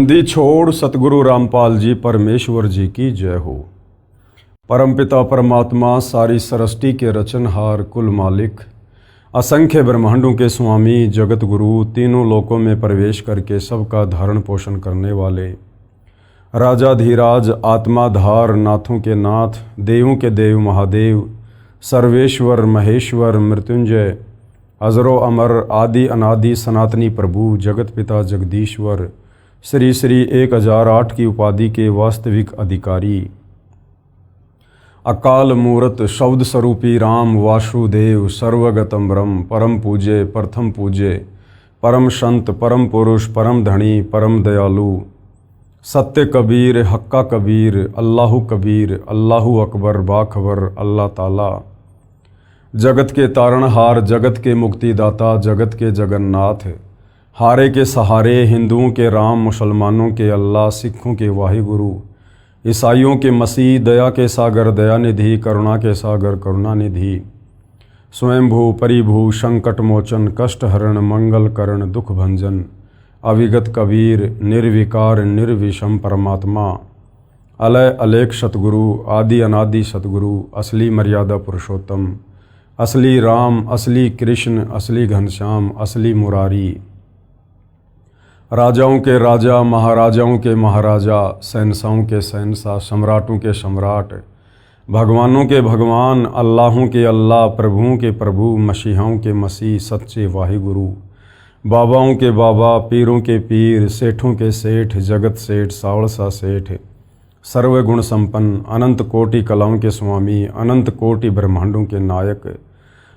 दी छोड़ सतगुरु रामपाल जी परमेश्वर जी की जय हो। परमपिता परमात्मा सारी सृष्टि के रचनहार कुल मालिक असंख्य ब्रह्मांडों के स्वामी जगत गुरु तीनों लोकों में प्रवेश करके सबका धारण पोषण करने वाले राजाधीराज आत्माधार नाथों के नाथ देवों के देव महादेव सर्वेश्वर महेश्वर मृत्युंजय अजरो अमर आदि अनादि सनातनी प्रभु जगत पिता जगदीश्वर श्री श्री 1008 की उपाधि के वास्तविक अधिकारी अकाल मूर्त शब्द स्वरूपी राम वासुदेव सर्वगतम ब्रह्म परम पूज्य प्रथम पूज्य परम संत परम पुरुष परम धनी परम दयालु सत्य कबीर हक्का कबीर अल्लाहु कबीर अल्लाहु अकबर बाखबर अल्लाह ताला जगत के तारणहार जगत के मुक्तिदाता जगत के जगन्नाथ हारे के सहारे हिंदुओं के राम मुसलमानों के अल्लाह सिखों के वाहिगुरु ईसाइयों के मसीह दया के सागर दयानिधि करुणा के सागर करुणानिधि स्वयंभू परिभू संकट मोचन कष्ट हरण मंगल करण दुख भंजन अविगत कबीर निर्विकार निर्विषम परमात्मा अलय अलेख सतगुरु आदि अनादि सतगुरु असली मर्यादा पुरुषोत्तम असली राम असली कृष्ण असली घनश्याम असली मुरारी राजाओं के राजा महाराजाओं के महाराजा शहंशाहों के शहंशाह सम्राटों के सम्राट भगवानों के भगवान अल्लाहों के अल्लाह प्रभुओं के प्रभु मसीहाओं के मसीह सच्चे वाहिगुरु बाबाओं के बाबा पीरों के पीर सेठों के सेठ जगत सेठ सावड़सा सेठ सर्वगुण संपन्न अनंत कोटि कलाओं के स्वामी अनंत कोटि ब्रह्मांडों के नायक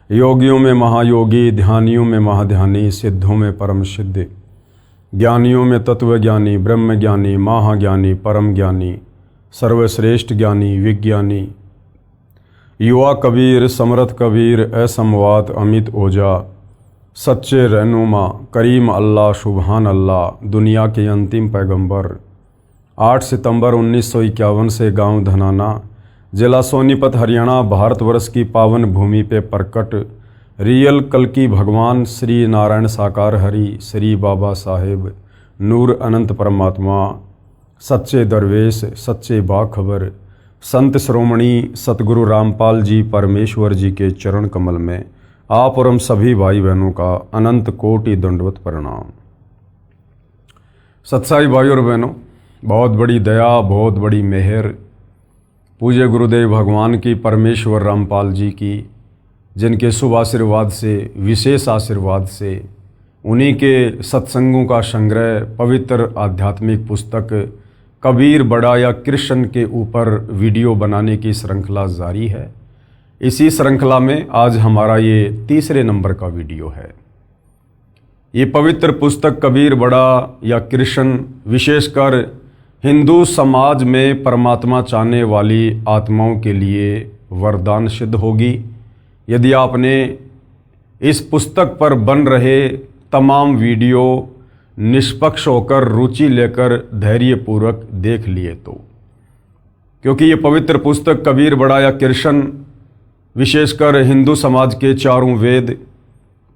योगियों में महायोगी ध्यानियों में महाध्यानी सिद्धों में परम सिद्ध ज्ञानियों में तत्वज्ञानी ब्रह्म ज्ञानी महाज्ञानी परम ज्ञानी सर्वश्रेष्ठ ज्ञानी विज्ञानी युवा कबीर समर्थ कबीर असमवात अमित ओझा सच्चे रहनुमा करीम अल्लाह सुबहान अल्लाह दुनिया के अंतिम पैगंबर 8 सितंबर 1951 से गांव धनाना जिला सोनीपत हरियाणा भारतवर्ष की पावन भूमि पे प्रकट रियल कल्कि भगवान श्री नारायण साकार हरि श्री बाबा साहेब नूर अनंत परमात्मा सच्चे दरवेश सच्चे बाखबर संत श्रोमणी सतगुरु रामपाल जी परमेश्वर जी के चरण कमल में आप और हम सभी भाई बहनों का अनंत कोटि दंडवत प्रणाम। सत्साई भाई और बहनों, बहुत बड़ी दया बहुत बड़ी मेहर पूज्य गुरुदेव भगवान की परमेश्वर रामपाल जी की जिनके शुभ आशीर्वाद से विशेष आशीर्वाद से उन्हीं के सत्संगों का संग्रह पवित्र आध्यात्मिक पुस्तक कबीर बड़ा या कृष्ण के ऊपर वीडियो बनाने की श्रृंखला जारी है। इसी श्रृंखला में आज हमारा ये तीसरे नंबर का वीडियो है। ये पवित्र पुस्तक कबीर बड़ा या कृष्ण विशेषकर हिंदू समाज में परमात्मा चाहने वाली आत्माओं के लिए वरदान सिद्ध होगी यदि आपने इस पुस्तक पर बन रहे तमाम वीडियो निष्पक्ष होकर रुचि लेकर धैर्यपूर्वक देख लिए तो, क्योंकि ये पवित्र पुस्तक कबीर बड़ा या कृष्ण विशेषकर हिंदू समाज के चारों वेद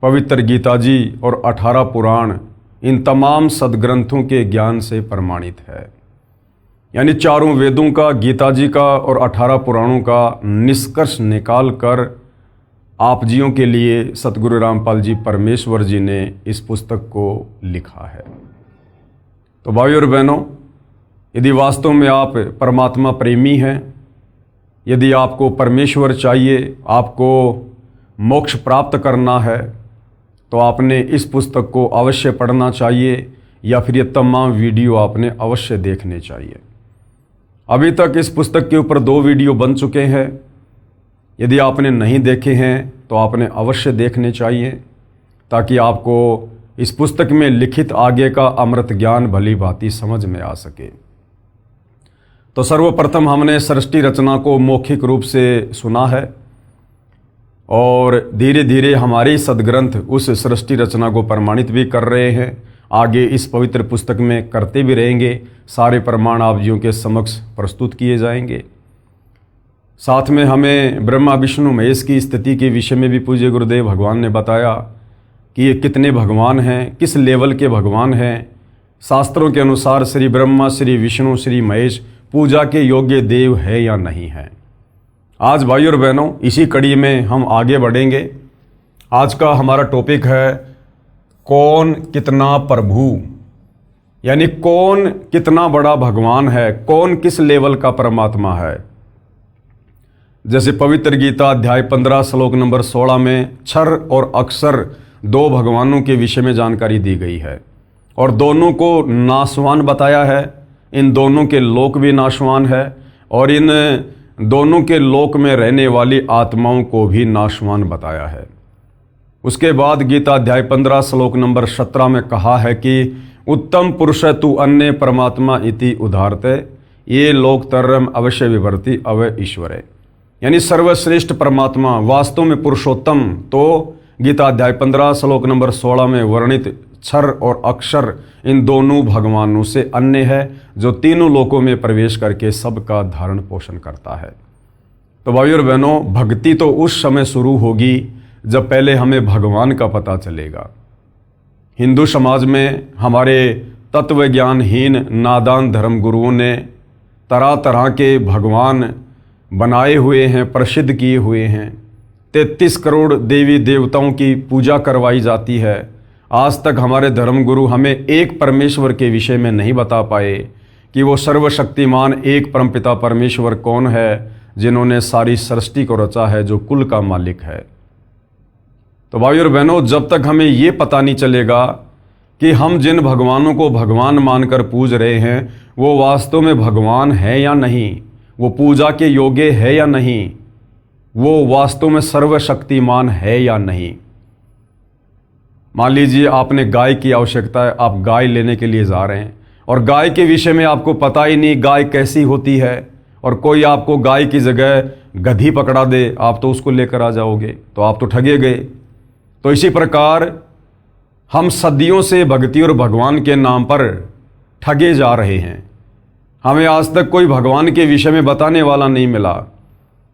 पवित्र गीता जी और 18 पुराण इन तमाम सदग्रंथों के ज्ञान से प्रमाणित है। यानी चारों वेदों का गीता जी का और 18 पुराणों का निष्कर्ष निकाल कर आप जियों के लिए सतगुरु रामपाल जी परमेश्वर जी ने इस पुस्तक को लिखा है। तो भाई और बहनों, यदि वास्तव में आप परमात्मा प्रेमी हैं, यदि आपको परमेश्वर चाहिए, आपको मोक्ष प्राप्त करना है, तो आपने इस पुस्तक को अवश्य पढ़ना चाहिए या फिर ये तमाम वीडियो आपने अवश्य देखने चाहिए। अभी तक इस पुस्तक के ऊपर 2 वीडियो बन चुके हैं। यदि आपने नहीं देखे हैं तो आपने अवश्य देखने चाहिए ताकि आपको इस पुस्तक में लिखित आगे का अमृत ज्ञान भली भांति समझ में आ सके। तो सर्वप्रथम हमने सृष्टि रचना को मौखिक रूप से सुना है और धीरे धीरे हमारे सदग्रंथ उस सृष्टि रचना को प्रमाणित भी कर रहे हैं। आगे इस पवित्र पुस्तक में करते भी रहेंगे। सारे प्रमाण आप जियों के समक्ष प्रस्तुत किए जाएंगे। साथ में हमें ब्रह्मा विष्णु महेश की स्थिति के विषय में भी पूज्य गुरुदेव भगवान ने बताया कि ये कितने भगवान हैं, किस लेवल के भगवान हैं, शास्त्रों के अनुसार श्री ब्रह्मा, श्री विष्णु, श्री महेश पूजा के योग्य देव है या नहीं है। आज भाई और बहनों, इसी कड़ी में हम आगे बढ़ेंगे। आज का हमारा टॉपिक है कौन कितना प्रभु, यानी कौन कितना बड़ा भगवान है, कौन किस लेवल का परमात्मा है। जैसे पवित्र गीता अध्याय 15 श्लोक नंबर 16 में क्षर और अक्षर दो भगवानों के विषय में जानकारी दी गई है और दोनों को नाशवान बताया है। इन दोनों के लोक भी नाशवान है और इन दोनों के लोक में रहने वाली आत्माओं को भी नाशवान बताया है। उसके बाद गीता अध्याय 15 श्लोक नंबर 17 में कहा है कि उत्तम पुरुष तु अन्य परमात्मा इति उदाहरते ये लोकतरम अवश्य विवर्ति अवय ईश्वरे, यानी सर्वश्रेष्ठ परमात्मा वास्तव में पुरुषोत्तम तो गीता अध्याय 15 श्लोक नंबर 16 में वर्णित क्षर और अक्षर इन दोनों भगवानों से अन्य है, जो तीनों लोकों में प्रवेश करके सबका धारण पोषण करता है। तो भाई और बहनों, भक्ति तो उस समय शुरू होगी जब पहले हमें भगवान का पता चलेगा। हिंदू समाज में हमारे तत्वज्ञानहीन नादान धर्म गुरुओं ने तरह तरह के भगवान बनाए हुए हैं, प्रसिद्ध किए हुए हैं। 33 करोड़ देवी देवताओं की पूजा करवाई जाती है। आज तक हमारे धर्मगुरु हमें एक परमेश्वर के विषय में नहीं बता पाए कि वो सर्वशक्तिमान एक परमपिता परमेश्वर कौन है, जिन्होंने सारी सृष्टि को रचा है, जो कुल का मालिक है। तो भाई और बहनों, जब तक हमें ये पता नहीं चलेगा कि हम जिन भगवानों को भगवान मानकर पूज रहे हैं वो वास्तव में भगवान है या नहीं, वो पूजा के योग्य है या नहीं, वो वास्तव में सर्वशक्तिमान है या नहीं। मान लीजिए आपने गाय की आवश्यकता है, आप गाय लेने के लिए जा रहे हैं और गाय के विषय में आपको पता ही नहीं गाय कैसी होती है, और कोई आपको गाय की जगह गधी पकड़ा दे, आप तो उसको लेकर आ जाओगे, तो आप तो ठगे गए। तो इसी प्रकार हम सदियों से भक्ति और भगवान के नाम पर ठगे जा रहे हैं। हमें आज तक कोई भगवान के विषय में बताने वाला नहीं मिला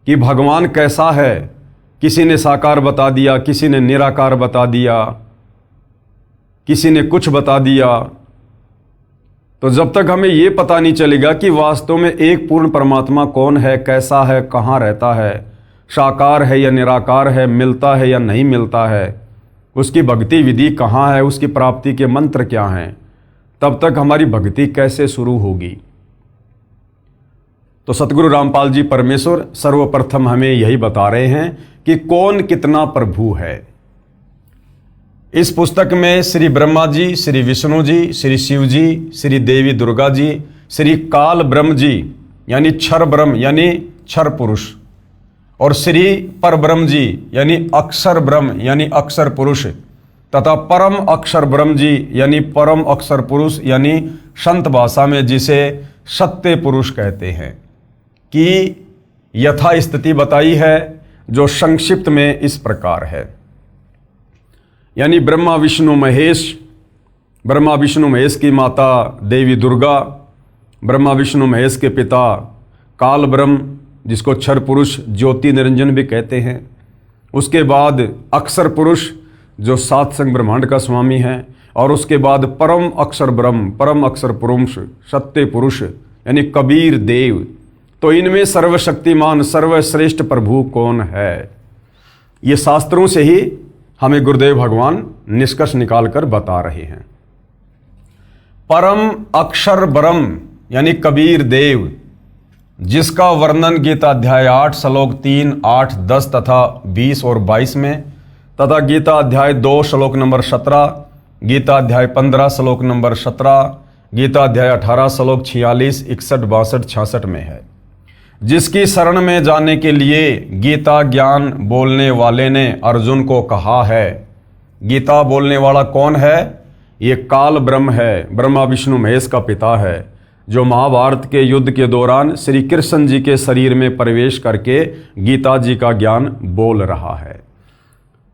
कि भगवान कैसा है। किसी ने साकार बता दिया, किसी ने निराकार बता दिया, किसी ने कुछ बता दिया। तो जब तक हमें ये पता नहीं चलेगा कि वास्तव में एक पूर्ण परमात्मा कौन है, कैसा है, कहाँ रहता है, साकार है या निराकार है, मिलता है या नहीं मिलता है, उसकी भक्ति विधि कहाँ है, उसकी प्राप्ति के मंत्र क्या हैं, तब तक हमारी भक्ति कैसे शुरू होगी। तो सतगुरु रामपाल जी परमेश्वर सर्वप्रथम हमें यही बता रहे हैं कि कौन कितना प्रभु है। इस पुस्तक में श्री ब्रह्मा जी, श्री विष्णु जी, श्री शिव जी, श्री देवी दुर्गा जी, श्री काल ब्रह्म जी यानी क्षर ब्रह्म यानी क्षर पुरुष, और श्री पर ब्रह्म जी यानी अक्षर ब्रह्म यानी अक्षर पुरुष, तथा परम अक्षर ब्रह्म जी यानी परम अक्षर पुरुष यानी संत भाषा में जिसे सत्य पुरुष कहते हैं, की यथा स्थिति बताई है, जो संक्षिप्त में इस प्रकार है। यानी ब्रह्मा विष्णु महेश, ब्रह्मा विष्णु महेश की माता देवी दुर्गा, ब्रह्मा विष्णु महेश के पिता काल ब्रह्म जिसको क्षर पुरुष ज्योति निरंजन भी कहते हैं, उसके बाद अक्षर पुरुष जो सात संग ब्रह्मांड का स्वामी है, और उसके बाद परम अक्षर ब्रह्म, परम अक्षर पुरुष, सत्य पुरुष यानी कबीर देव। तो इनमें सर्वशक्तिमान सर्वश्रेष्ठ प्रभु कौन है, ये शास्त्रों से ही हमें गुरुदेव भगवान निष्कर्ष निकालकर बता रहे हैं। परम अक्षर ब्रह्म यानी कबीर देव, जिसका वर्णन गीता अध्याय 8 श्लोक 3, 8, 10 तथा 20 और 22 में, तथा गीता अध्याय 2 श्लोक नंबर 17, गीता अध्याय 15 श्लोक नंबर 17, गीता अध्याय 18 श्लोक 46, 61, 62, 66 में है। जिसकी शरण में जाने के लिए गीता ज्ञान बोलने वाले ने अर्जुन को कहा है। गीता बोलने वाला कौन है? ये काल ब्रह्म है, ब्रह्मा विष्णु महेश का पिता है, जो महाभारत के युद्ध के दौरान श्री कृष्ण जी के शरीर में प्रवेश करके गीता जी का ज्ञान बोल रहा है।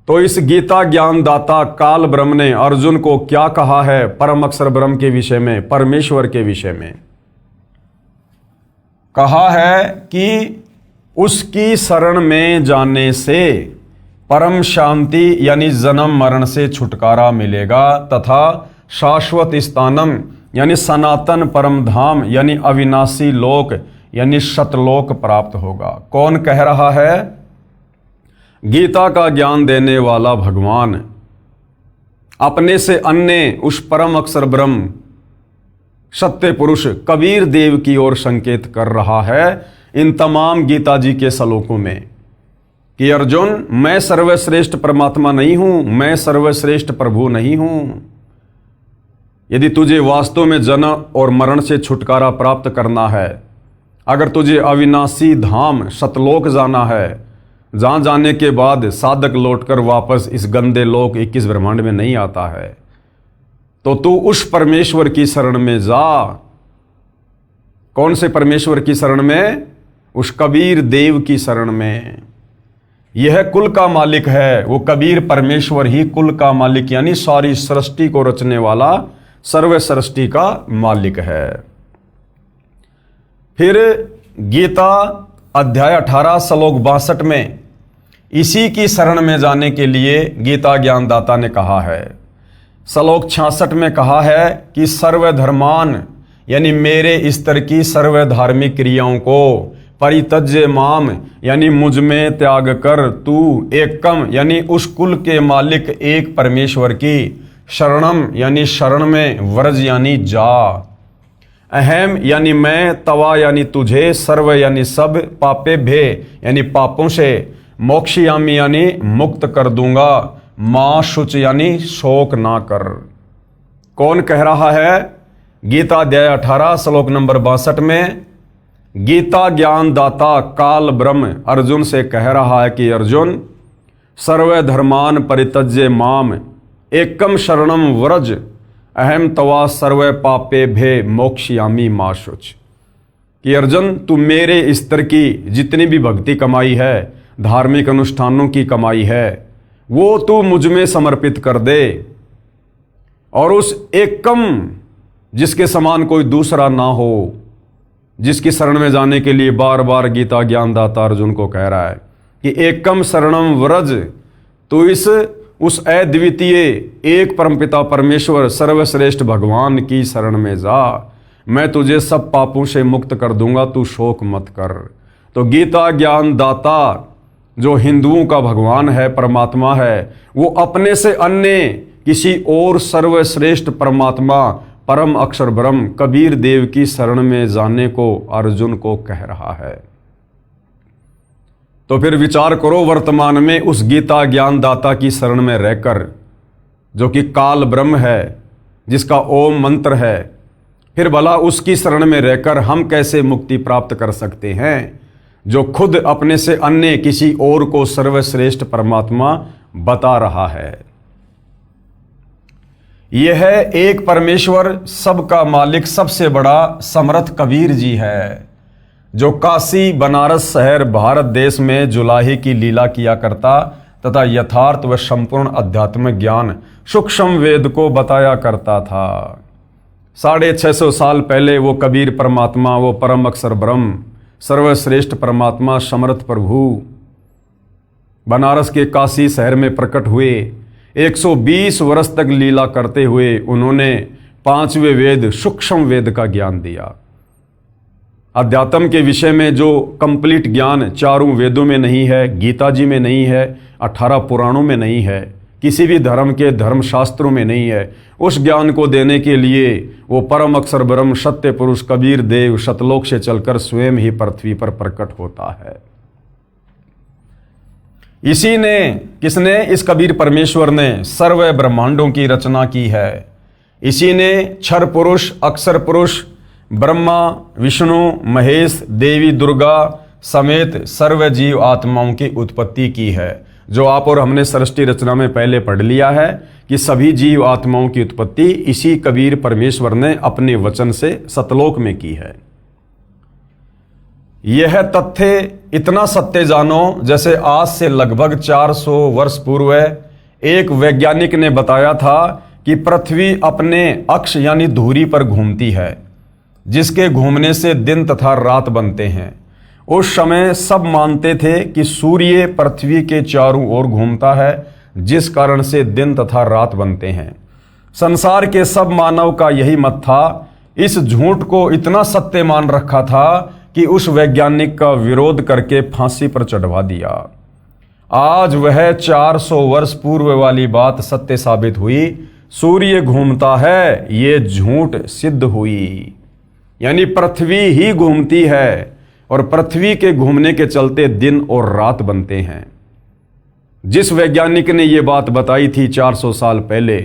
तो इस गीता ज्ञान दाता काल ब्रह्म ने अर्जुन को क्या कहा है परम अक्षर ब्रह्म के विषय में, परमेश्वर के विषय में? कहा है कि उसकी शरण में जाने से परम शांति यानी जन्म मरण से छुटकारा मिलेगा तथा शाश्वत स्थानम यानी सनातन परम धाम यानी अविनाशी लोक यानी सतलोक प्राप्त होगा। कौन कह रहा है? गीता का ज्ञान देने वाला भगवान अपने से अन्य उस परम अक्षर ब्रह्म सत्य पुरुष कबीर देव की ओर संकेत कर रहा है इन तमाम गीता जी के श्लोकों में कि अर्जुन, मैं सर्वश्रेष्ठ परमात्मा नहीं हूं, मैं सर्वश्रेष्ठ प्रभु नहीं हूं। यदि तुझे वास्तव में जन्म और मरण से छुटकारा प्राप्त करना है, अगर तुझे अविनाशी धाम सतलोक जाना है, जहां जाने के बाद साधक लौटकर वापस इस गंदे लोक 21 ब्रह्मांड में नहीं आता है, तो तू उस परमेश्वर की शरण में जा। कौन से परमेश्वर की शरण में? उस कबीर देव की शरण में। यह कुल का मालिक है, वो कबीर परमेश्वर ही कुल का मालिक यानी सारी सृष्टि को रचने वाला सर्व सृष्टि का मालिक है। फिर गीता अध्याय 18 श्लोक 62 में इसी की शरण में जाने के लिए गीता ज्ञानदाता ने कहा है। श्लोक 66 में कहा है कि सर्वधर्मान यानी मेरे स्तर की सर्व धार्मिक क्रियाओं को परित्यज्य माम यानी मुझ में त्याग कर तू एकम यानी उस कुल के मालिक एक परमेश्वर की शरणम यानी शरण में व्रज यानी जा। अहम यानी मैं, तवा यानी तुझे, सर्व यानी सब, पापे भे यानी पापों से, मोक्षयामी यानी मुक्त कर दूंगा, मां शुच यानी शोक ना कर। कौन कह रहा है? गीता अध्याय 18 श्लोक नंबर 62 में गीता ज्ञानदाता काल ब्रह्म अर्जुन से कह रहा है कि अर्जुन, सर्वधर्मान परित्यज्य माम एकम शरणम व्रज अहम तवा सर्व पापे भे मोक्षयामी मा शुच। कि अर्जुन, तू मेरे स्तर की जितनी भी भक्ति कमाई है, धार्मिक अनुष्ठानों की कमाई है, वो तू मुझ में समर्पित कर दे और उस एकम जिसके समान कोई दूसरा ना हो, जिसकी शरण में जाने के लिए बार बार गीता ज्ञानदाता अर्जुन को कह रहा है कि एकम शरणम व्रज, तो उस अद्वितीय एक परमपिता परमेश्वर सर्वश्रेष्ठ भगवान की शरण में जा। मैं तुझे सब पापों से मुक्त कर दूंगा, तू शोक मत कर। तो गीता ज्ञानदाता जो हिंदुओं का भगवान है, परमात्मा है, वो अपने से अन्य किसी और सर्वश्रेष्ठ परमात्मा परम अक्षर ब्रह्म कबीर देव की शरण में जाने को अर्जुन को कह रहा है। तो फिर विचार करो, वर्तमान में उस गीता ज्ञानदाता की शरण में रहकर, जो कि काल ब्रह्म है, जिसका ओम मंत्र है, फिर भला उसकी शरण में रहकर हम कैसे मुक्ति प्राप्त कर सकते हैं, जो खुद अपने से अन्य किसी और को सर्वश्रेष्ठ परमात्मा बता रहा है। यह एक परमेश्वर, सबका मालिक, सबसे बड़ा समर्थ कबीर जी है, जो काशी बनारस शहर भारत देश में जुलाही की लीला किया करता तथा यथार्थ व संपूर्ण आध्यात्मिक ज्ञान सूक्ष्म वेद को बताया करता था। 650 साल पहले वो कबीर परमात्मा, वो परम अक्षर ब्रह्म, सर्वश्रेष्ठ परमात्मा, समर्थ प्रभु बनारस के काशी शहर में प्रकट हुए। 120 वर्ष तक लीला करते हुए उन्होंने 5वें वेद सूक्ष्म वेद का ज्ञान दिया। अध्यात्म के विषय में जो कंप्लीट ज्ञान चारों वेदों में नहीं है, गीता जी में नहीं है, 18 पुराणों में नहीं है, किसी भी धर्म के धर्मशास्त्रों में नहीं है, उस ज्ञान को देने के लिए वो परम अक्षर ब्रह्म सत्य पुरुष कबीर देव सतलोक से चलकर स्वयं ही पृथ्वी पर प्रकट होता है। इसी ने, किसने? इस कबीर परमेश्वर ने सर्व ब्रह्मांडों की रचना की है। इसी ने क्षर पुरुष, अक्षर पुरुष, ब्रह्मा, विष्णु, महेश, देवी दुर्गा समेत सर्व जीव आत्माओं की उत्पत्ति की है, जो आप और हमने सृष्टि रचना में पहले पढ़ लिया है कि सभी जीव आत्माओं की उत्पत्ति इसी कबीर परमेश्वर ने अपने वचन से सतलोक में की है। यह तथ्य इतना सत्य जानो जैसे आज से लगभग 400 वर्ष पूर्व एक वैज्ञानिक ने बताया था कि पृथ्वी अपने अक्ष यानी धुरी पर घूमती है, जिसके घूमने से दिन तथा रात बनते हैं। उस समय सब मानते थे कि सूर्य पृथ्वी के चारों ओर घूमता है, जिस कारण से दिन तथा रात बनते हैं। संसार के सब मानव का यही मत था। इस झूठ को इतना सत्य मान रखा था कि उस वैज्ञानिक का विरोध करके फांसी पर चढ़वा दिया। आज वह 400 वर्ष पूर्व वाली बात सत्य साबित हुई। सूर्य घूमता है, ये झूठ सिद्ध हुई। यानी पृथ्वी ही घूमती है और पृथ्वी के घूमने के चलते दिन और रात बनते हैं। जिस वैज्ञानिक ने यह बात बताई थी 400 साल पहले,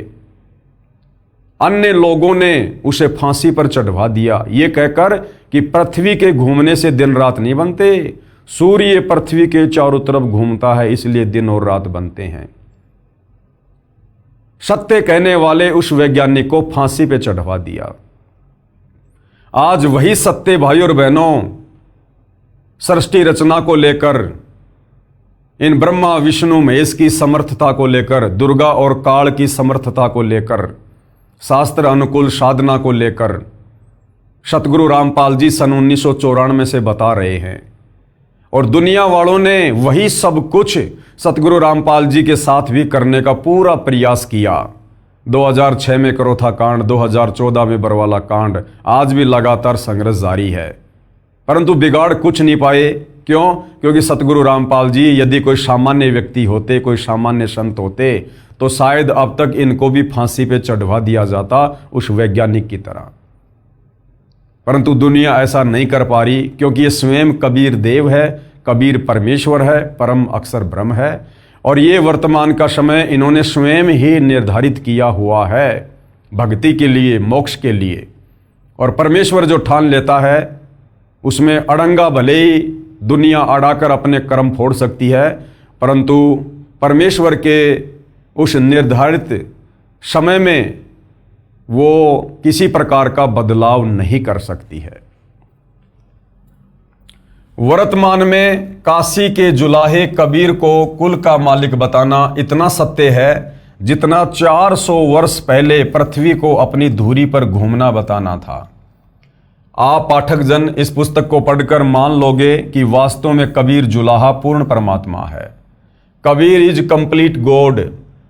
अन्य लोगों ने उसे फांसी पर चढ़वा दिया, ये कहकर कि पृथ्वी के घूमने से दिन रात नहीं बनते, सूर्य पृथ्वी के चारों तरफ घूमता है इसलिए दिन और रात बनते हैं। सत्य कहने वाले उस वैज्ञानिक को फांसी पे चढ़वा दिया। आज वही सत्य भाई और बहनों सृष्टि रचना को लेकर, इन ब्रह्मा विष्णु महेश की समर्थता को लेकर, दुर्गा और काल की समर्थता को लेकर, शास्त्र अनुकूल साधना को लेकर सतगुरु रामपाल जी सन 1994 से बता रहे हैं। और दुनिया वालों ने वही सब कुछ सतगुरु रामपाल जी के साथ भी करने का पूरा प्रयास किया। 2006 में करोथा कांड, 2014 में बरवाला कांड, आज भी लगातार संघर्ष जारी है, परंतु बिगाड़ कुछ नहीं पाए। क्यों? क्योंकि सतगुरु रामपाल जी यदि कोई सामान्य व्यक्ति होते, कोई सामान्य संत होते, तो शायद अब तक इनको भी फांसी पे चढ़वा दिया जाता उस वैज्ञानिक की तरह। परंतु दुनिया ऐसा नहीं कर पा रही, क्योंकि ये स्वयं कबीर देव है, कबीर परमेश्वर है, परम अक्षर ब्रह्म है, और ये वर्तमान का समय इन्होंने स्वयं ही निर्धारित किया हुआ है भक्ति के लिए, मोक्ष के लिए। और परमेश्वर जो ठान लेता है उसमें अड़ंगा भले ही दुनिया अड़ाकर अपने कर्म फोड़ सकती है, परंतु परमेश्वर के उस निर्धारित समय में वो किसी प्रकार का बदलाव नहीं कर सकती है। वर्तमान में काशी के जुलाहे कबीर को कुल का मालिक बताना इतना सत्य है जितना 400 वर्ष पहले पृथ्वी को अपनी धुरी पर घूमना बताना था। आप पाठक जन इस पुस्तक को पढ़कर मान लोगे कि वास्तव में कबीर जुलाहा पूर्ण परमात्मा है। Kabir is complete God.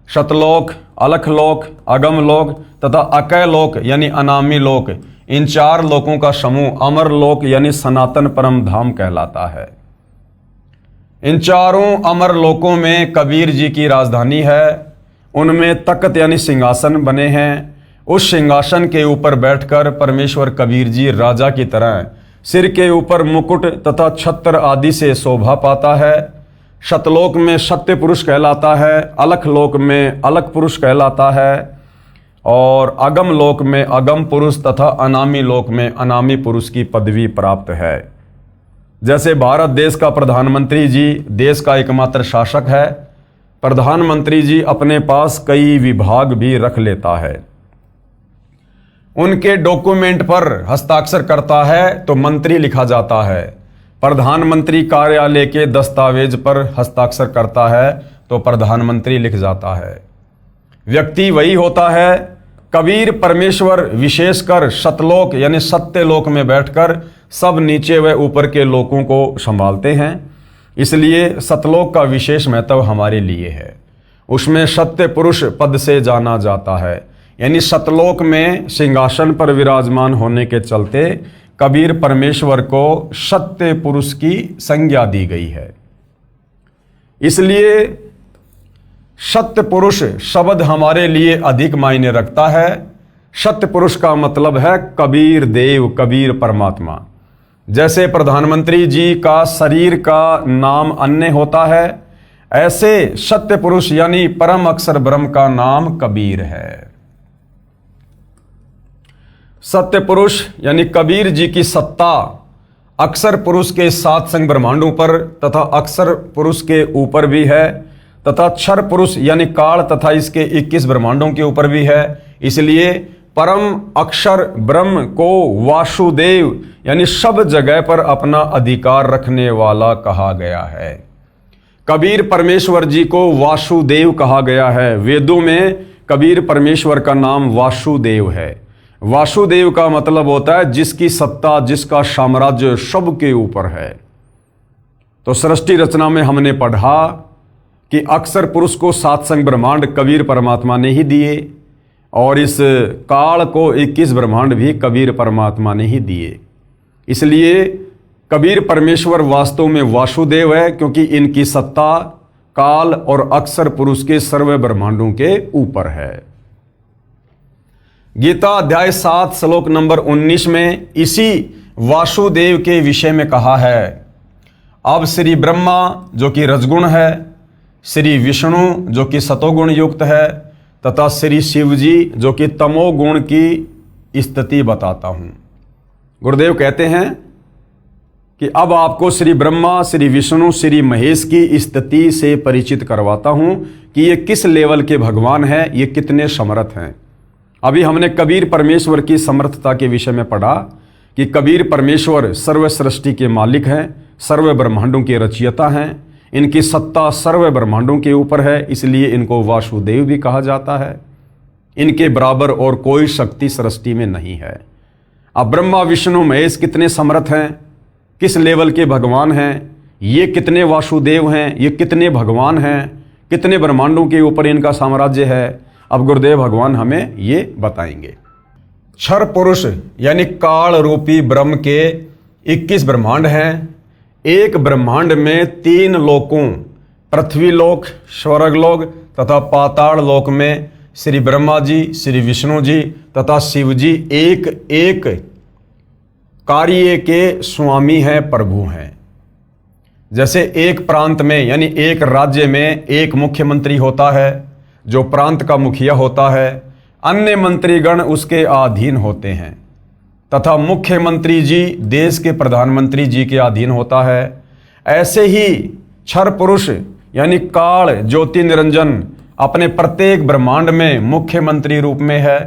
Satlok, Alakhlok, Agamlok तथा अकैलोक यानी अनामी लोक, इन 4 लोकों का समूह अमर लोक यानी सनातन परम धाम कहलाता है। इन चारों अमर लोकों में कबीर जी की राजधानी है। उनमें तख्त यानी सिंहासन बने हैं। उस सिंहासन के ऊपर बैठकर परमेश्वर कबीर जी राजा की तरह सिर के ऊपर मुकुट तथा छत्र आदि से शोभा पाता है। शतलोक में सत्य पुरुष कहलाता है, अलख लोक में अलख पुरुष कहलाता है, और अगम लोक में अगम पुरुष तथा अनामी लोक में अनामी पुरुष की पदवी प्राप्त है। जैसे भारत देश का प्रधानमंत्री जी देश का एकमात्र शासक है, प्रधानमंत्री जी अपने पास कई विभाग भी रख लेता है। उनके डॉक्यूमेंट पर हस्ताक्षर करता है तो मंत्री लिखा जाता है। प्रधानमंत्री कार्यालय के दस्तावेज पर हस्ताक्षर करता है तो प्रधानमंत्री लिख जाता है। व्यक्ति वही होता है। कबीर परमेश्वर विशेषकर सतलोक यानी सत्यलोक में बैठकर सब नीचे व ऊपर के लोकों को संभालते हैं, इसलिए सतलोक का विशेष महत्व हमारे लिए है। उसमें सत्य पुरुष पद से जाना जाता है, यानी सतलोक में सिंहासन पर विराजमान होने के चलते कबीर परमेश्वर को सत्य पुरुष की संज्ञा दी गई है। इसलिए सत्य पुरुष शब्द हमारे लिए अधिक मायने रखता है। सत्य पुरुष का मतलब है कबीर देव, कबीर परमात्मा। जैसे प्रधानमंत्री जी का शरीर का नाम अन्य होता है, ऐसे सत्य पुरुष यानी परम अक्षर ब्रह्म का नाम कबीर है। सत्य पुरुष यानी कबीर जी की सत्ता अक्षर पुरुष के 7 संग ब्रह्मांडों पर तथा अक्षर पुरुष के ऊपर भी है, तथा क्षर पुरुष यानी काल तथा इसके 21 ब्रह्मांडों के ऊपर भी है। इसलिए परम अक्षर ब्रह्म को वासुदेव यानी सब जगह पर अपना अधिकार रखने वाला कहा गया है। कबीर परमेश्वर जी को वासुदेव कहा गया है। वेदों में कबीर परमेश्वर का नाम वासुदेव है। वासुदेव का मतलब होता है जिसकी सत्ता, जिसका साम्राज्य सबके ऊपर है। तो सृष्टि रचना में हमने पढ़ा कि अक्षर पुरुष को 7 संग ब्रह्मांड कबीर परमात्मा ने ही दिए, और इस काल को 21 ब्रह्मांड भी कबीर परमात्मा ने ही दिए। इसलिए कबीर परमेश्वर वास्तव में वासुदेव है, क्योंकि इनकी सत्ता काल और अक्षर पुरुष के सर्व ब्रह्मांडों के ऊपर है। गीता अध्याय 7 श्लोक नंबर 19 में इसी वासुदेव के विषय में कहा है। अब श्री ब्रह्मा जो कि रजगुण है, श्री विष्णु जो कि सतोगुण युक्त है तथा श्री शिव जी जो कि तमोगुण की स्थिति बताता हूं। गुरुदेव कहते हैं कि अब आपको श्री ब्रह्मा, श्री विष्णु, श्री महेश की स्थिति से परिचित करवाता हूं कि ये किस लेवल के भगवान हैं, ये कितने समर्थ हैं। अभी हमने कबीर परमेश्वर की समर्थता के विषय में पढ़ा कि कबीर परमेश्वर सर्व सृष्टि के मालिक हैं, सर्व ब्रह्मांडों के रचयिता हैं, इनकी सत्ता सर्व ब्रह्मांडों के ऊपर है, इसलिए इनको वासुदेव भी कहा जाता है। इनके बराबर और कोई शक्ति सृष्टि में नहीं है। अब ब्रह्मा विष्णु महेश कितने समर्थ हैं, किस लेवल के भगवान हैं, ये कितने वासुदेव हैं, ये कितने भगवान हैं, कितने ब्रह्मांडों के ऊपर इनका साम्राज्य है, अब गुरुदेव भगवान हमें ये बताएंगे। क्षर पुरुष यानी काल रूपी ब्रह्म के 21 ब्रह्मांड हैं। एक ब्रह्मांड में 3 लोकों पृथ्वी लोक, स्वर्ग लोक तथा पाताल लोक में श्री ब्रह्मा जी, श्री विष्णु जी तथा शिव जी एक एक कार्य के स्वामी हैं, प्रभु हैं। जैसे एक प्रांत में यानी एक राज्य में एक मुख्यमंत्री होता है जो प्रांत का मुखिया होता है, अन्य मंत्रीगण उसके अधीन होते हैं तथा मुख्यमंत्री जी देश के प्रधानमंत्री जी के अधीन होता है। ऐसे ही क्षर पुरुष यानी काल ज्योति निरंजन अपने प्रत्येक ब्रह्मांड में मुख्यमंत्री रूप में है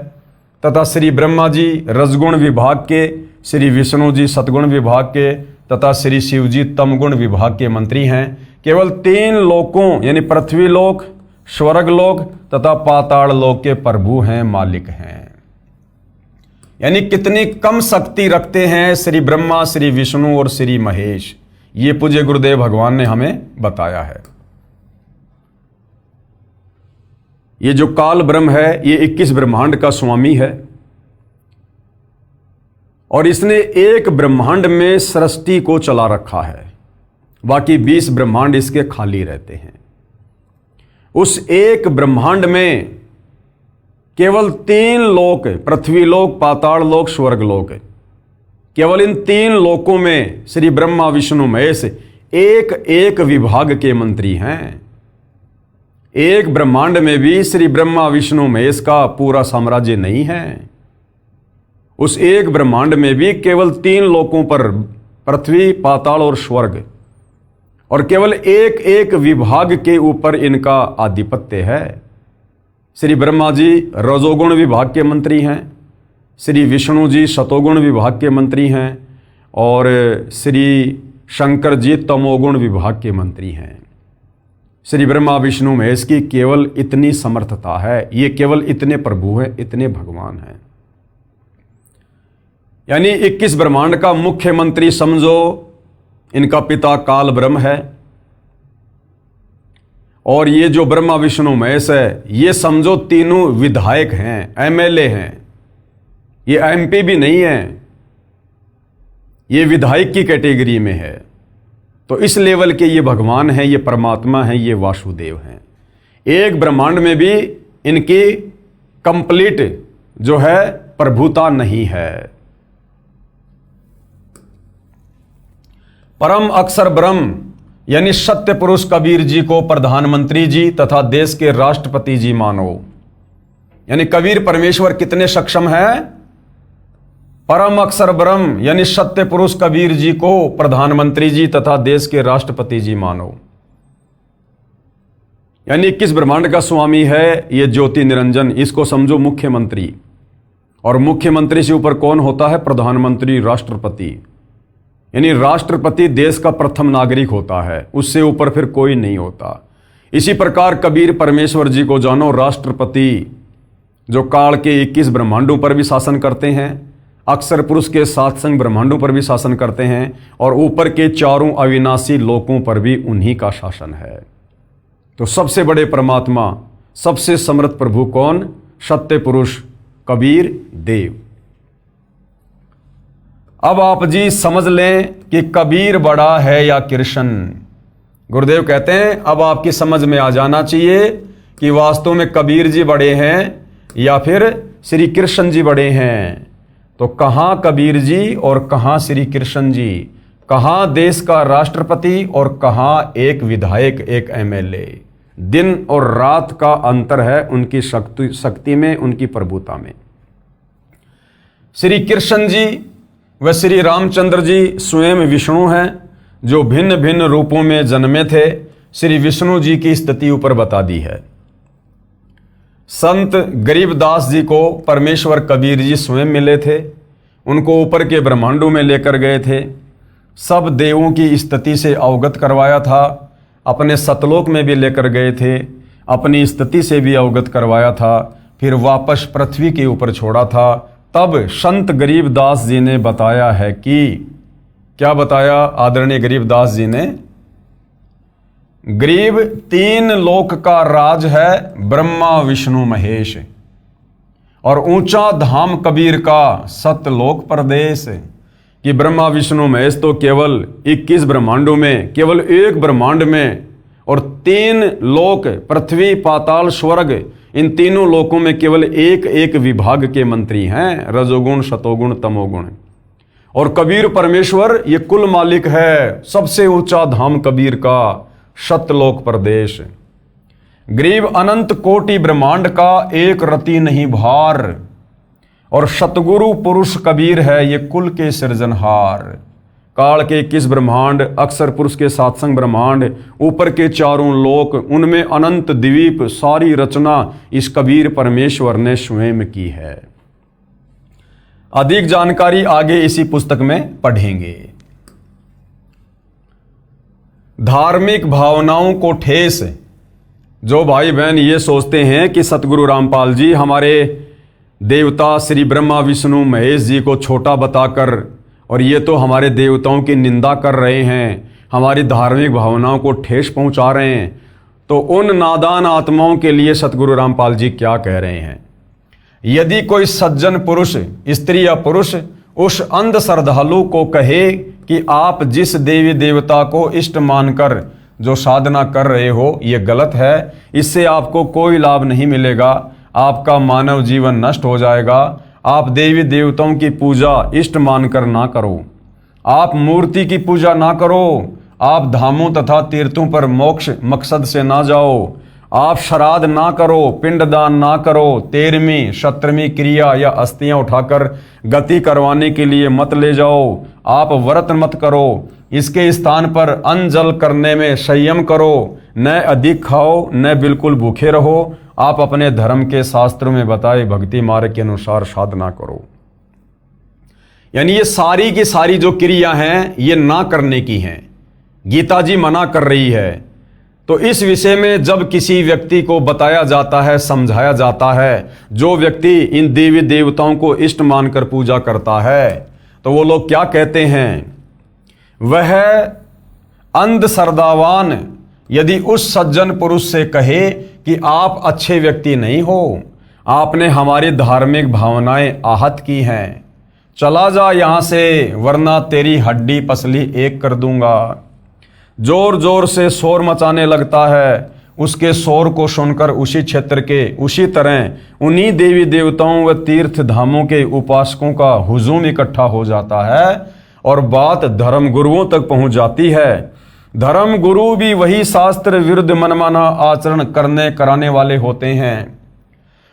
तथा श्री ब्रह्मा जी रजगुण विभाग के, श्री विष्णु जी सतगुण विभाग के तथा श्री शिव जी तमगुण विभाग के मंत्री हैं। केवल 3 लोकों यानी पृथ्वी लोक, स्वर्ग लोक तथा पाताल लोक के प्रभु हैं, मालिक हैं। यानी कितनी कम शक्ति रखते हैं श्री ब्रह्मा, श्री विष्णु और श्री महेश, ये पूज्य गुरुदेव भगवान ने हमें बताया है। ये जो काल ब्रह्म है ये 21 ब्रह्मांड का स्वामी है और इसने एक ब्रह्मांड में सृष्टि को चला रखा है, बाकी 20 ब्रह्मांड इसके खाली रहते हैं। उस एक ब्रह्मांड में केवल 3 लोक, पृथ्वी लोक, पाताल लोक, स्वर्ग लोक, केवल इन 3 लोकों में श्री ब्रह्मा विष्णु महेश एक एक विभाग के मंत्री हैं। एक ब्रह्मांड में भी श्री ब्रह्मा विष्णु महेश का पूरा साम्राज्य नहीं है। उस एक ब्रह्मांड में भी केवल 3 लोकों पर पृथ्वी, पाताल और स्वर्ग, और केवल एक एक विभाग के ऊपर इनका आधिपत्य है। श्री ब्रह्मा जी रजोगुण विभाग के मंत्री हैं, श्री विष्णु जी सतोगुण विभाग के मंत्री हैं और श्री शंकर जी तमोगुण विभाग के मंत्री हैं। श्री ब्रह्मा विष्णु महेश की केवल इतनी समर्थता है, ये केवल इतने प्रभु हैं, इतने भगवान हैं। यानी 21 ब्रह्मांड का मुख्यमंत्री समझो, इनका पिता काल ब्रह्म है और ये जो ब्रह्मा विष्णु महेश है ये समझो तीनों विधायक हैं, एमएलए हैं। ये एमपी भी नहीं है, ये विधायक की कैटेगरी में है। तो इस लेवल के ये भगवान हैं, ये परमात्मा हैं, ये वासुदेव हैं। एक ब्रह्मांड में भी इनकी कंप्लीट जो है प्रभुता नहीं है। परम अक्षर ब्रह्म यानी सत्य पुरुष कबीर जी को प्रधानमंत्री जी तथा देश के राष्ट्रपति जी मानो। यानी कबीर परमेश्वर कितने सक्षम है? परम अक्षर ब्रह्म यानी सत्य पुरुष कबीर जी को प्रधानमंत्री जी तथा देश के राष्ट्रपति जी मानो। यानी 21 ब्रह्मांड का स्वामी है ये ज्योति निरंजन, इसको समझो मुख्यमंत्री। और मुख्यमंत्री से ऊपर कौन होता है? प्रधानमंत्री, राष्ट्रपति। यानी राष्ट्रपति देश का प्रथम नागरिक होता है, उससे ऊपर फिर कोई नहीं होता। इसी प्रकार कबीर परमेश्वर जी को जानो राष्ट्रपति, जो काल के 21 ब्रह्मांडों पर भी शासन करते हैं, अक्षर पुरुष के 7 संग ब्रह्मांडों पर भी शासन करते हैं और ऊपर के 4 अविनाशी लोकों पर भी उन्हीं का शासन है। तो सबसे बड़े परमात्मा, सबसे समर्थ प्रभु कौन? सत्य पुरुष कबीर देव। अब आप जी समझ लें कि कबीर बड़ा है या कृष्ण। गुरुदेव कहते हैं अब आपकी समझ में आ जाना चाहिए कि वास्तव में कबीर जी बड़े हैं या फिर श्री कृष्ण जी बड़े हैं। तो कहाँ कबीर जी और कहाँ श्री कृष्ण जी, कहाँ देश का राष्ट्रपति और कहाँ एक विधायक, एक एमएलए। दिन और रात का अंतर है उनकी शक्ति में, उनकी प्रभुता में। श्री कृष्ण जी व श्री रामचंद्र जी स्वयं विष्णु हैं जो भिन्न भिन्न रूपों में जन्मे थे। श्री विष्णु जी की स्थिति ऊपर बता दी है। संत गरीबदास जी को परमेश्वर कबीर जी स्वयं मिले थे, उनको ऊपर के ब्रह्मांडों में लेकर गए थे, सब देवों की स्थिति से अवगत करवाया था, अपने सतलोक में भी लेकर गए थे, अपनी स्थिति से भी अवगत करवाया था, फिर वापस पृथ्वी के ऊपर छोड़ा था। तब संत गरीबदास जी ने बताया है कि क्या बताया आदरणीय गरीबदास जी ने? गरीब तीन लोक का राज है ब्रह्मा विष्णु महेश, और ऊंचा धाम कबीर का सतलोक प्रदेश। कि ब्रह्मा विष्णु महेश तो केवल 21 ब्रह्मांडों में, केवल एक ब्रह्मांड में, और तीन लोक पृथ्वी पाताल स्वर्ग, इन तीनों लोकों में केवल एक एक विभाग के मंत्री हैं, रजोगुण सतोगुण तमोगुण। और कबीर परमेश्वर ये कुल मालिक है, सबसे ऊंचा धाम कबीर का सतलोक प्रदेश। गरीब अनंत कोटि ब्रह्मांड का एक रति नहीं भार, और सतगुरु पुरुष कबीर है ये कुल के सृजनहार। काल के 21 ब्रह्मांड, अक्षर पुरुष के सातसंग ब्रह्मांड, ऊपर के चारों लोक, उनमें अनंत द्वीप, सारी रचना इस कबीर परमेश्वर ने स्वयं की है। अधिक जानकारी आगे इसी पुस्तक में पढ़ेंगे। धार्मिक भावनाओं को ठेस, जो भाई बहन ये सोचते हैं कि सतगुरु रामपाल जी हमारे देवता श्री ब्रह्मा विष्णु महेश जी को छोटा बताकर, और ये तो हमारे देवताओं की निंदा कर रहे हैं, हमारी धार्मिक भावनाओं को ठेस पहुंचा रहे हैं, तो उन नादान आत्माओं के लिए सतगुरु रामपाल जी क्या कह रहे हैं? यदि कोई सज्जन पुरुष, स्त्री या पुरुष, उस अंध श्रद्धालु को कहे कि आप जिस देवी देवता को इष्ट मानकर जो साधना कर रहे हो ये गलत है, इससे आपको कोई लाभ नहीं मिलेगा, आपका मानव जीवन नष्ट हो जाएगा, आप देवी देवताओं की पूजा इष्ट मानकर ना करो, आप मूर्ति की पूजा ना करो, आप धामों तथा तीर्थों पर मोक्ष मकसद से ना जाओ, आप श्राद्ध ना करो, पिंडदान ना करो, 13वीं 17वीं क्रिया या अस्थियां उठाकर गति करवाने के लिए मत ले जाओ, आप व्रत मत करो, इसके स्थान पर अन्न जल करने में संयम करो, न अधिक खाओ न बिल्कुल भूखे रहो, आप अपने धर्म के शास्त्रों में बताए भक्ति मार्ग के अनुसार साधना करो। यानी ये सारी की सारी जो क्रिया हैं ये ना करने की हैं, गीता जी मना कर रही है। तो इस विषय में जब किसी व्यक्ति को बताया जाता है, समझाया जाता है, जो व्यक्ति इन देवी देवताओं को इष्ट मानकर पूजा करता है, तो वो लोग क्या कहते हैं? वह अंध श्रद्धावान यदि उस सज्जन पुरुष से कहे कि आप अच्छे व्यक्ति नहीं हो, आपने हमारी धार्मिक भावनाएं आहत की हैं, चला जा यहां से वरना तेरी हड्डी पसली एक कर दूंगा। जोर जोर से शोर मचाने लगता है, उसके शोर को सुनकर उसी क्षेत्र के उसी तरह उन्हीं देवी देवताओं व तीर्थ धामों के उपासकों का हुजूम इकट्ठा हो जाता है और बात धर्म गुरुओं तक पहुंच जाती है। धर्म गुरु भी वही शास्त्र विरुद्ध मनमाना आचरण करने कराने वाले होते हैं।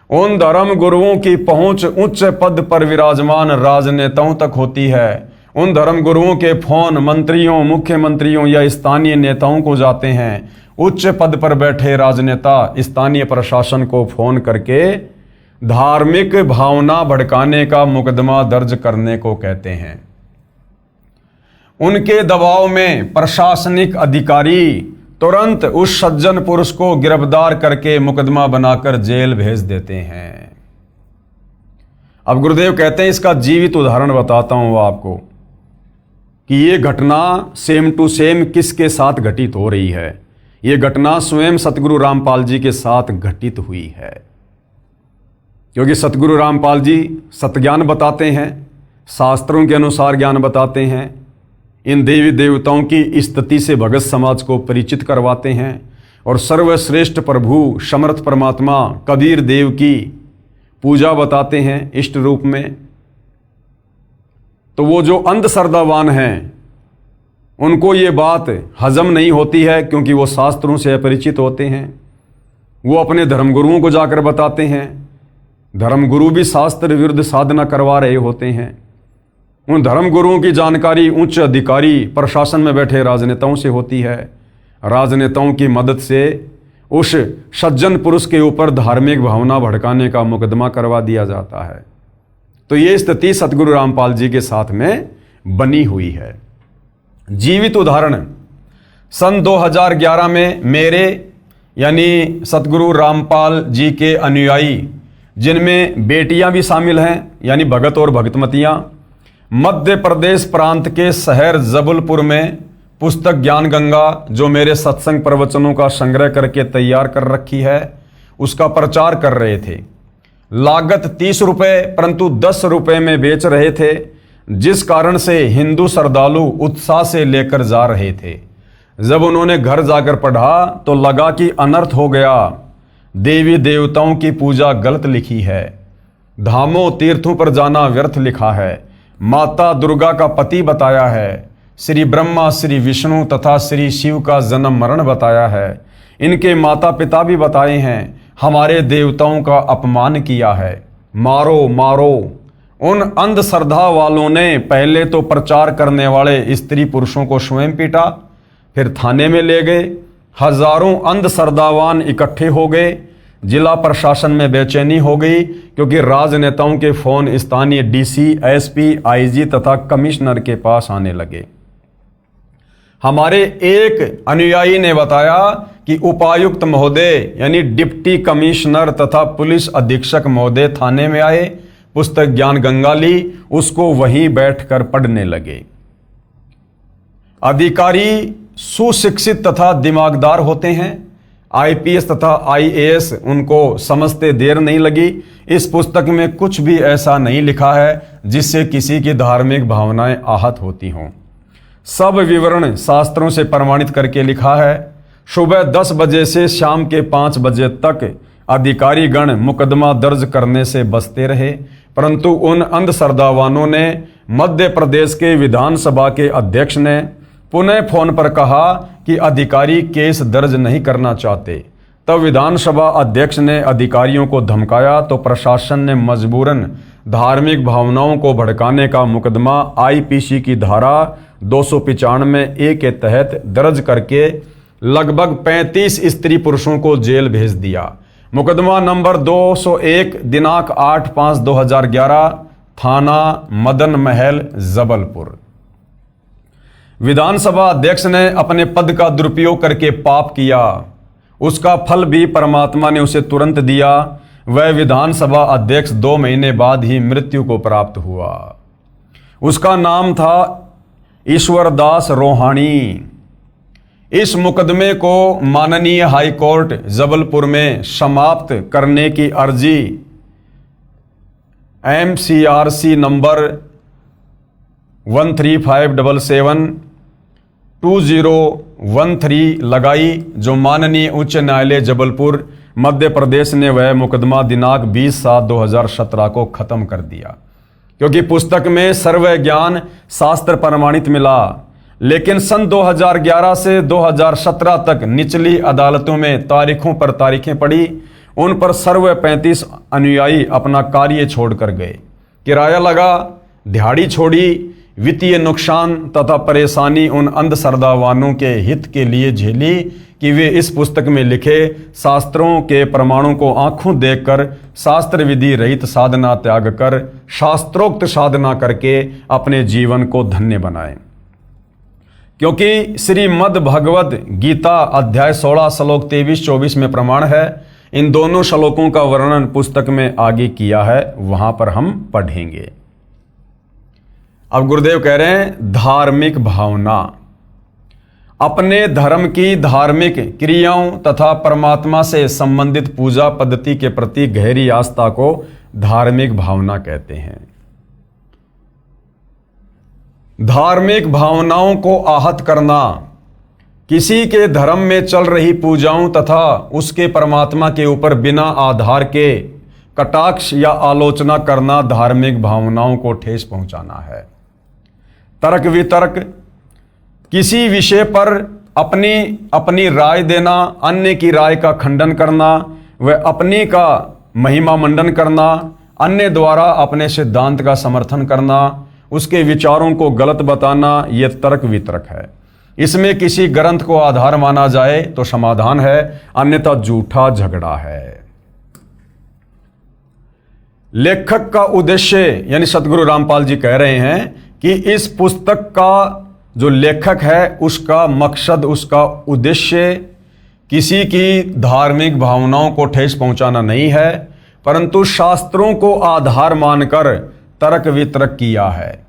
उन धर्म गुरुओं की पहुंच उच्च पद पर विराजमान राजनेताओं तक होती है। उन धर्म गुरुओं के फोन मंत्रियों, मुख्यमंत्रियों या स्थानीय नेताओं को जाते हैं। उच्च पद पर बैठे राजनेता स्थानीय प्रशासन को फोन करके धार्मिक भावना भड़काने का मुकदमा दर्ज करने को कहते हैं। उनके दबाव में प्रशासनिक अधिकारी तुरंत उस सज्जन पुरुष को गिरफ्तार करके मुकदमा बनाकर जेल भेज देते हैं। अब गुरुदेव कहते हैं इसका जीवित उदाहरण बताता हूं आपको कि ये घटना सेम टू सेम किसके साथ घटित हो रही है। ये घटना स्वयं सतगुरु रामपाल जी के साथ घटित हुई है। क्योंकि सतगुरु रामपाल जी सतज्ञान बताते हैं, शास्त्रों के अनुसार ज्ञान बताते हैं, इन देवी देवताओं की स्तुति से भगत समाज को परिचित करवाते हैं और सर्वश्रेष्ठ प्रभु समर्थ परमात्मा कबीर देव की पूजा बताते हैं इष्ट रूप में। तो वो जो अंधश्रद्धावान हैं उनको ये बात हजम नहीं होती है, क्योंकि वो शास्त्रों से अपरिचित होते हैं। वो अपने धर्मगुरुओं को जाकर बताते हैं, धर्मगुरु भी शास्त्र विरुद्ध साधना करवा रहे होते हैं। उन धर्मगुरुओं की जानकारी उच्च अधिकारी प्रशासन में बैठे राजनेताओं से होती है। राजनेताओं की मदद से उस सज्जन पुरुष के ऊपर धार्मिक भावना भड़काने का मुकदमा करवा दिया जाता है। तो ये स्थिति सतगुरु रामपाल जी के साथ में बनी हुई है। जीवित उदाहरण, सन 2011 में मेरे यानी सतगुरु रामपाल जी के अनुयायी, जिनमें बेटियां भी शामिल हैं यानी भगत और भगतमतियां, मध्य प्रदेश प्रांत के शहर जबलपुर में पुस्तक ज्ञान गंगा, जो मेरे सत्संग प्रवचनों का संग्रह करके तैयार कर रखी है, उसका प्रचार कर रहे थे। लागत 30 रुपये परंतु 10 रुपये में बेच रहे थे, जिस कारण से हिंदू श्रद्धालु उत्साह से लेकर जा रहे थे। जब उन्होंने घर जाकर पढ़ा तो लगा कि अनर्थ हो गया, देवी देवताओं की पूजा गलत लिखी है, धामों तीर्थों पर जाना व्यर्थ लिखा है, माता दुर्गा का पति बताया है, श्री ब्रह्मा श्री विष्णु तथा श्री शिव का जन्म मरण बताया है, इनके माता पिता भी बताए हैं, हमारे देवताओं का अपमान किया है, मारो मारो। उन अंधश्रद्धा वालों ने पहले तो प्रचार करने वाले स्त्री पुरुषों को स्वयं पीटा, फिर थाने में ले गए। हजारों अंधश्रद्धावान इकट्ठे हो गए। जिला प्रशासन में बेचैनी हो गई, क्योंकि राजनेताओं के फोन स्थानीय डीसी, एसपी, आईजी तथा कमिश्नर के पास आने लगे। हमारे एक अनुयायी ने बताया कि उपायुक्त महोदय यानी डिप्टी कमिश्नर तथा पुलिस अधीक्षक महोदय थाने में आए, पुस्तक ज्ञान गंगा ली, उसको वहीं बैठकर पढ़ने लगे। अधिकारी सुशिक्षित तथा दिमागदार होते हैं, आईपीएस तथा आईएएस, उनको समझते देर नहीं लगी। इस पुस्तक में कुछ भी ऐसा नहीं लिखा है जिससे किसी की धार्मिक भावनाएं आहत होती हों। सब विवरण शास्त्रों से प्रमाणित करके लिखा है। सुबह 10 बजे से शाम के 5 बजे तक अधिकारी गण मुकदमा दर्ज करने से बचते रहे, परंतु उन अंधश्रद्धावानों ने मध्य प्रदेश के विधानसभा के अध्यक्ष ने पुनः फोन पर कहा कि अधिकारी केस दर्ज नहीं करना चाहते। तब विधानसभा अध्यक्ष ने अधिकारियों को धमकाया तो प्रशासन ने मजबूरन धार्मिक भावनाओं को भड़काने का मुकदमा आईपीसी की धारा 295A के तहत दर्ज करके लगभग 35 स्त्री पुरुषों को जेल भेज दिया। मुकदमा नंबर 201 दिनांक 8/5/2011, थाना मदन महल जबलपुर। विधानसभा अध्यक्ष ने अपने पद का दुरुपयोग करके पाप किया, उसका फल भी परमात्मा ने उसे तुरंत दिया। वह विधानसभा अध्यक्ष 2 महीने बाद ही मृत्यु को प्राप्त हुआ। उसका नाम था ईश्वरदास रोहाणी। इस मुकदमे को माननीय हाई कोर्ट जबलपुर में समाप्त करने की अर्जी MCRC नंबर 13577/2013 लगाई, जो माननीय उच्च न्यायालय जबलपुर मध्य प्रदेश ने वह मुकदमा दिनांक 20/7/2017 को खत्म कर दिया, क्योंकि पुस्तक में सर्व ज्ञान शास्त्र प्रमाणित मिला। लेकिन सन 2011 से 2017 तक निचली अदालतों में तारीखों पर तारीखें पड़ी, उन पर सर्व 35 अनुयायी अपना कार्य छोड़कर गए। किराया लगा, दिहाड़ी छोड़ी, वित्तीय नुकसान तथा परेशानी उन अंधश्रद्धावानों के हित के लिए झेली कि वे इस पुस्तक में लिखे शास्त्रों के प्रमाणों को आंखों देखकर शास्त्र विधि रहित साधना त्याग कर शास्त्रोक्त साधना करके अपने जीवन को धन्य बनाएं। क्योंकि श्रीमद् भगवद गीता अध्याय 16 श्लोक 23-24 में प्रमाण है। इन दोनों श्लोकों का वर्णन पुस्तक में आगे किया है, वहां पर हम पढ़ेंगे। अब गुरुदेव कह रहे हैं धार्मिक भावना, अपने धर्म की धार्मिक क्रियाओं तथा परमात्मा से संबंधित पूजा पद्धति के प्रति गहरी आस्था को धार्मिक भावना कहते हैं। धार्मिक भावनाओं को आहत करना, किसी के धर्म में चल रही पूजाओं तथा उसके परमात्मा के ऊपर बिना आधार के कटाक्ष या आलोचना करना धार्मिक भावनाओं को ठेस पहुंचाना है। तर्क वितर्क, किसी विषय पर अपनी अपनी राय देना, अन्य की राय का खंडन करना व अपनी का महिमा मंडन करना, अन्य द्वारा अपने सिद्धांत का समर्थन करना, उसके विचारों को गलत बताना, यह तर्क वितर्क है। इसमें किसी ग्रंथ को आधार माना जाए तो समाधान है, अन्यथा झूठा झगड़ा है। लेखक का उद्देश्य, यानी सतगुरु रामपाल जी कह रहे हैं कि इस पुस्तक का जो लेखक है उसका मकसद, उसका उद्देश्य किसी की धार्मिक भावनाओं को ठेस पहुंचाना नहीं है, परंतु शास्त्रों को आधार मानकर तर्क वितर्क किया है।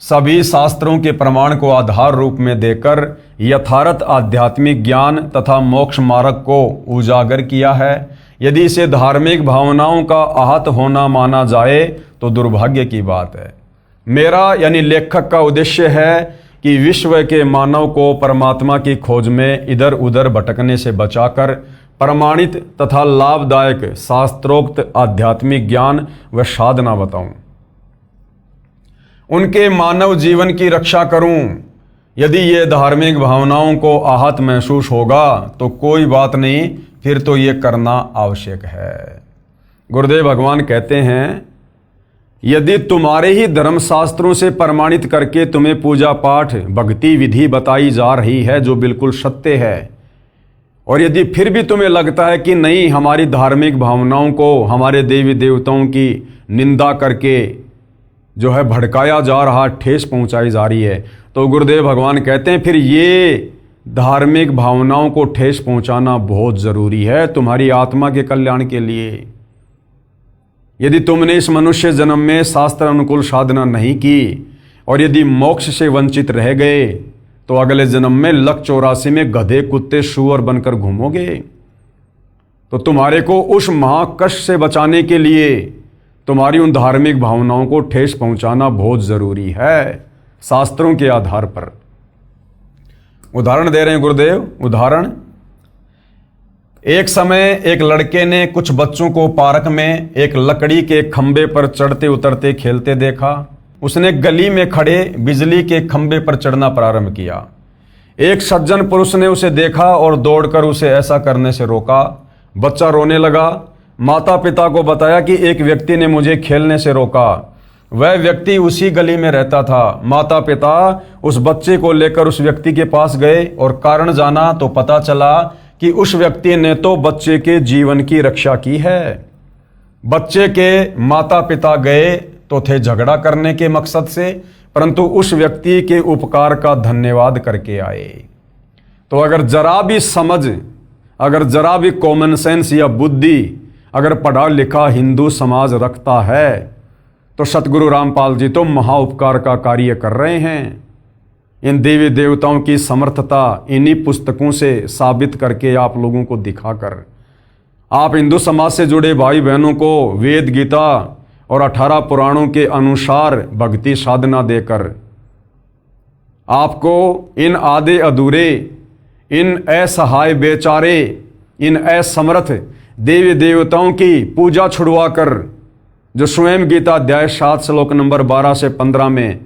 सभी शास्त्रों के प्रमाण को आधार रूप में देकर यथार्थ आध्यात्मिक ज्ञान तथा मोक्ष मार्ग को उजागर किया है। यदि इसे धार्मिक भावनाओं का आहत होना माना जाए तो दुर्भाग्य की बात है। मेरा यानी लेखक का उद्देश्य है कि विश्व के मानव को परमात्मा की खोज में इधर उधर भटकने से बचाकर प्रमाणित तथा लाभदायक शास्त्रोक्त आध्यात्मिक ज्ञान व साधना बताऊं, उनके मानव जीवन की रक्षा करूं। यदि ये धार्मिक भावनाओं को आहत महसूस होगा तो कोई बात नहीं, फिर तो ये करना आवश्यक है। गुरुदेव भगवान कहते हैं, यदि तुम्हारे ही धर्मशास्त्रों से प्रमाणित करके तुम्हें पूजा पाठ भक्ति विधि बताई जा रही है जो बिल्कुल सत्य है, और यदि फिर भी तुम्हें लगता है कि नहीं, हमारी धार्मिक भावनाओं को हमारे देवी देवताओं की निंदा करके जो है भड़काया जा रहा, ठेस पहुंचाई जा रही है, तो गुरुदेव भगवान कहते हैं फिर ये धार्मिक भावनाओं को ठेस पहुंचाना बहुत ज़रूरी है तुम्हारी आत्मा के कल्याण के लिए। यदि तुमने इस मनुष्य जन्म में शास्त्र अनुकूल साधना नहीं की और यदि मोक्ष से वंचित रह गए तो अगले जन्म में लक 84 में गधे कुत्ते सूअर बनकर घूमोगे। तो तुम्हारे को उस महाकष्ट से बचाने के लिए तुम्हारी उन धार्मिक भावनाओं को ठेस पहुंचाना बहुत जरूरी है, शास्त्रों के आधार पर। उदाहरण दे रहे हैं गुरुदेव। उदाहरण, एक समय एक लड़के ने कुछ बच्चों को पार्क में एक लकड़ी के खंबे पर चढ़ते उतरते खेलते देखा। उसने गली में खड़े बिजली के खंबे पर चढ़ना प्रारंभ किया। एक सज्जन पुरुष ने उसे देखा और दौड़कर उसे ऐसा करने से रोका। बच्चा रोने लगा। माता पिता को बताया कि एक व्यक्ति ने मुझे खेलने से रोका। वह व्यक्ति उसी गली में रहता था। माता पिता उस बच्चे को लेकर उस व्यक्ति के पास गए और कारण जाना तो पता चला कि उस व्यक्ति ने तो बच्चे के जीवन की रक्षा की है। बच्चे के माता पिता गए तो थे झगड़ा करने के मकसद से, परंतु उस व्यक्ति के उपकार का धन्यवाद करके आए। तो अगर जरा भी समझ, अगर जरा भी कॉमन सेंस या बुद्धि अगर पढ़ा लिखा हिंदू समाज रखता है तो सतगुरु रामपाल जी तो महाउपकार का कार्य कर रहे हैं। इन देवी देवताओं की समर्थता इन्हीं पुस्तकों से साबित करके आप लोगों को दिखाकर आप हिंदू समाज से जुड़े भाई बहनों को वेद गीता और 18 पुराणों के अनुसार भक्ति साधना देकर आपको इन आधे अधूरे, इन असहाय बेचारे, इन असमर्थ देवी देवताओं की पूजा छुड़वाकर, जो स्वयं गीता अध्याय 7 श्लोक नंबर 12 से 15 में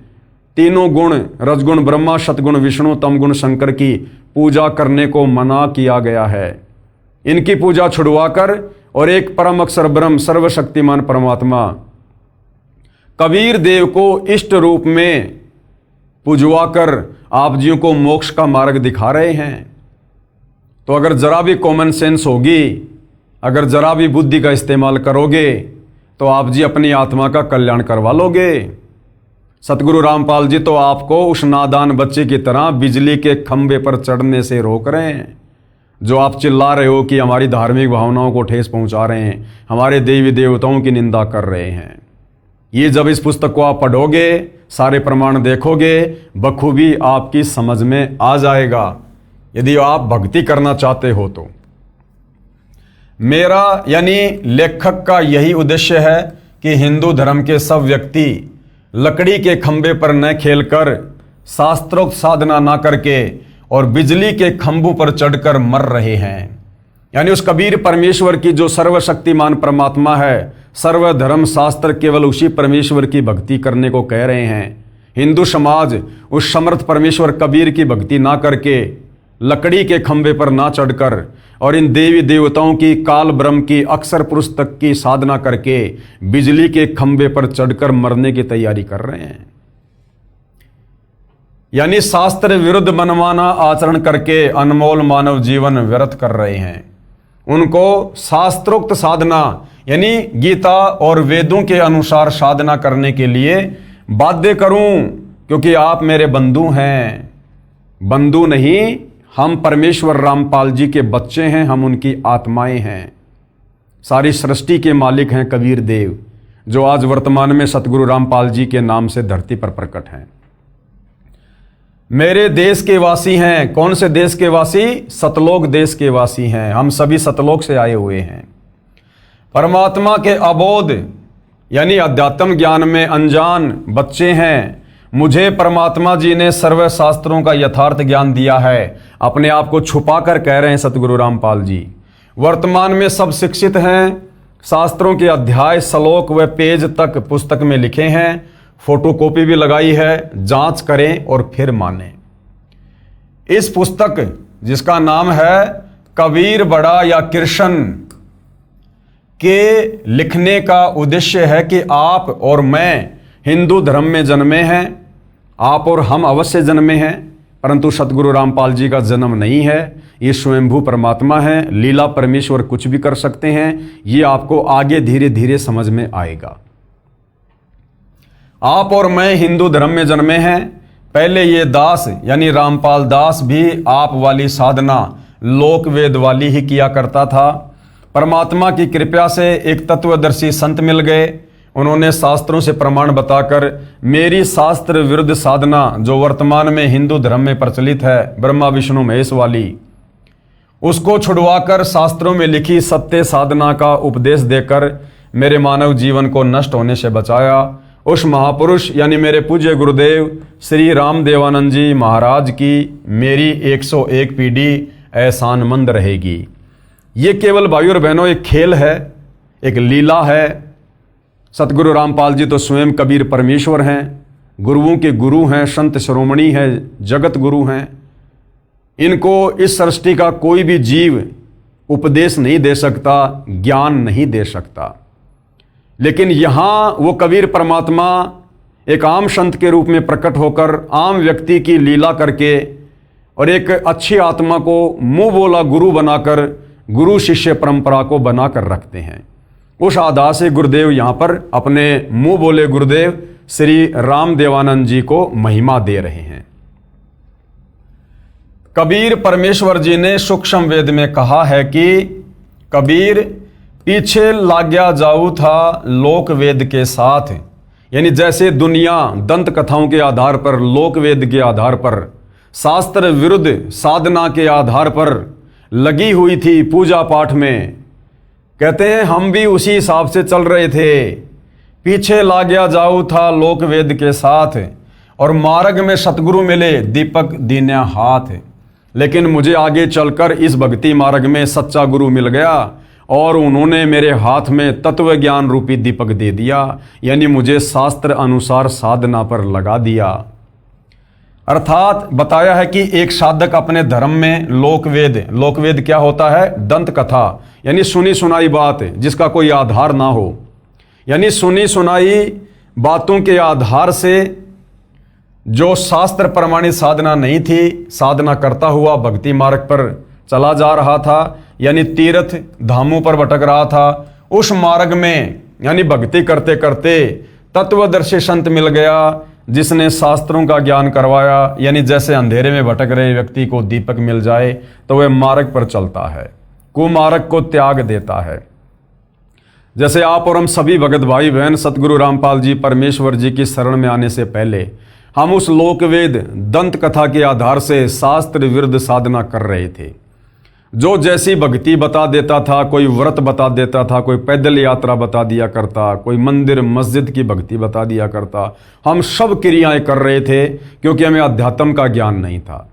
तीनों गुण रजगुण ब्रह्मा, सतगुण विष्णु, तमगुण शंकर की पूजा करने को मना किया गया है, इनकी पूजा छुड़वाकर और एक परम अक्षर ब्रह्म सर्वशक्तिमान परमात्मा कबीर देव को इष्ट रूप में पूजवाकर आप जियों को मोक्ष का मार्ग दिखा रहे हैं। तो अगर जरा भी कॉमन सेंस होगी, अगर जरा भी बुद्धि का इस्तेमाल करोगे तो आप जी अपनी आत्मा का कल्याण करवा लोगे। सतगुरु रामपाल जी तो आपको उस नादान बच्चे की तरह बिजली के खंभे पर चढ़ने से रोक रहे हैं, जो आप चिल्ला रहे हो कि हमारी धार्मिक भावनाओं को ठेस पहुंचा रहे हैं, हमारे देवी देवताओं की निंदा कर रहे हैं। ये जब इस पुस्तक को आप पढ़ोगे, सारे प्रमाण देखोगे, बखूबी आपकी समझ में आ जाएगा, यदि आप भक्ति करना चाहते हो तो। मेरा यानी लेखक का यही उद्देश्य है कि हिंदू धर्म के सब व्यक्ति लकड़ी के खंभे पर न खेलकर, शास्त्रोक्त साधना ना करके और बिजली के खंभों पर चढ़कर मर रहे हैं। यानी उस कबीर परमेश्वर की जो सर्वशक्तिमान परमात्मा है, सर्वधर्म शास्त्र केवल उसी परमेश्वर की भक्ति करने को कह रहे हैं। हिंदू समाज उस समर्थ परमेश्वर कबीर की भक्ति ना करके, लकड़ी के खंभे पर ना चढ़कर और इन देवी देवताओं की, काल ब्रह्म की, अक्षर पुरुष तक की साधना करके बिजली के खंभे पर चढ़कर मरने की तैयारी कर रहे हैं। यानी शास्त्र विरुद्ध मनमाना आचरण करके अनमोल मानव जीवन व्यर्थ कर रहे हैं। उनको शास्त्रोक्त साधना यानी गीता और वेदों के अनुसार साधना करने के लिए बाध्य करूं, क्योंकि आप मेरे बंधु हैं। बंधु नहीं, हम परमेश्वर रामपाल जी के बच्चे हैं, हम उनकी आत्माएं हैं। सारी सृष्टि के मालिक हैं कबीर देव, जो आज वर्तमान में सतगुरु रामपाल जी के नाम से धरती पर प्रकट हैं। मेरे देश के वासी हैं। कौन से देश के वासी? सतलोक देश के वासी हैं। हम सभी सतलोक से आए हुए हैं। परमात्मा के अबोध यानी अध्यात्म ज्ञान में अनजान बच्चे हैं। मुझे परमात्मा जी ने सर्व शास्त्रों का यथार्थ ज्ञान दिया है। अपने आप को छुपा कर कह रहे हैं सतगुरु रामपाल जी। वर्तमान में सब शिक्षित हैं। शास्त्रों के अध्याय, श्लोक व पेज तक पुस्तक में लिखे हैं। फोटोकॉपी भी लगाई है। जांच करें और फिर मानें। इस पुस्तक जिसका नाम है कबीर बड़ा या कृष्ण के लिखने का उद्देश्य है कि आप और मैं हिंदू धर्म में जन्मे हैं। आप और हम अवश्य जन्मे हैं, परंतु सतगुरु रामपाल जी का जन्म नहीं है। ये स्वयंभू परमात्मा है। लीला परमेश्वर कुछ भी कर सकते हैं। ये आपको आगे धीरे धीरे समझ में आएगा। आप और मैं हिंदू धर्म में जन्मे हैं। पहले ये दास यानी रामपाल दास भी आप वाली साधना लोक वेद वाली ही किया करता था। परमात्मा की कृपा से एक तत्वदर्शी संत मिल गए। उन्होंने शास्त्रों से प्रमाण बताकर मेरी शास्त्र विरुद्ध साधना, जो वर्तमान में हिंदू धर्म में प्रचलित है, ब्रह्मा विष्णु महेश वाली, उसको छुड़वाकर शास्त्रों में लिखी सत्य साधना का उपदेश देकर मेरे मानव जीवन को नष्ट होने से बचाया। उस महापुरुष यानी मेरे पूज्य गुरुदेव श्री राम देवानंद जी महाराज की मेरी 101 पीढ़ी एहसानमंद रहेगी। ये केवल भाई और बहनों एक खेल है, एक लीला है। सतगुरु रामपाल जी तो स्वयं कबीर परमेश्वर हैं, गुरुओं के गुरु हैं, संत शिरोमणि हैं, जगत गुरु हैं। इनको इस सृष्टि का कोई भी जीव उपदेश नहीं दे सकता, ज्ञान नहीं दे सकता। लेकिन यहाँ वो कबीर परमात्मा एक आम संत के रूप में प्रकट होकर आम व्यक्ति की लीला करके और एक अच्छी आत्मा को मुंह बोला गुरु बनाकर गुरु शिष्य परंपरा को बनाकर रखते हैं। उस आधार से गुरुदेव यहाँ पर अपने मुंह बोले गुरुदेव श्री राम देवानंद जी को महिमा दे रहे हैं। कबीर परमेश्वर जी ने सूक्ष्म वेद में कहा है कि कबीर पीछे लाग्या जाऊ था लोक वेद के साथ। यानी जैसे दुनिया दंत कथाओं के आधार पर, लोक वेद के आधार पर, शास्त्र विरुद्ध साधना के आधार पर लगी हुई थी पूजा पाठ में, कहते हैं हम भी उसी हिसाब से चल रहे थे। पीछे लाग्या जाऊ था लोक वेद के साथ और मार्ग में सतगुरु मिले दीपक दीन्या हाथ। लेकिन मुझे आगे चलकर इस भक्ति मार्ग में सच्चा गुरु मिल गया और उन्होंने मेरे हाथ में तत्व ज्ञान रूपी दीपक दे दिया, यानी मुझे शास्त्र अनुसार साधना पर लगा दिया। अर्थात बताया है कि एक साधक अपने धर्म में लोकवेद क्या होता है? दंत कथा, यानी सुनी सुनाई बात जिसका कोई आधार ना हो, यानी सुनी सुनाई बातों के आधार से जो शास्त्र प्रमाणित साधना नहीं थी, साधना करता हुआ भक्ति मार्ग पर चला जा रहा था, यानी तीर्थ धामों पर भटक रहा था। उस मार्ग में यानी भक्ति करते करते तत्वदर्शी संत मिल गया जिसने शास्त्रों का ज्ञान करवाया। यानी जैसे अंधेरे में भटक रहे व्यक्ति को दीपक मिल जाए तो वह मार्ग पर चलता है, कुमार्ग को त्याग देता है। जैसे आप और हम सभी भगत भाई बहन सतगुरु रामपाल जी परमेश्वर जी की शरण में आने से पहले हम उस लोकवेद दंत कथा के आधार से शास्त्र विरुद्ध साधना कर रहे थे। जो जैसी भक्ति बता देता था, कोई व्रत बता देता था, कोई पैदल यात्रा बता दिया करता, कोई मंदिर मस्जिद की भक्ति बता दिया करता। हम सब क्रियाएं कर रहे थे क्योंकि हमें अध्यात्म का ज्ञान नहीं था।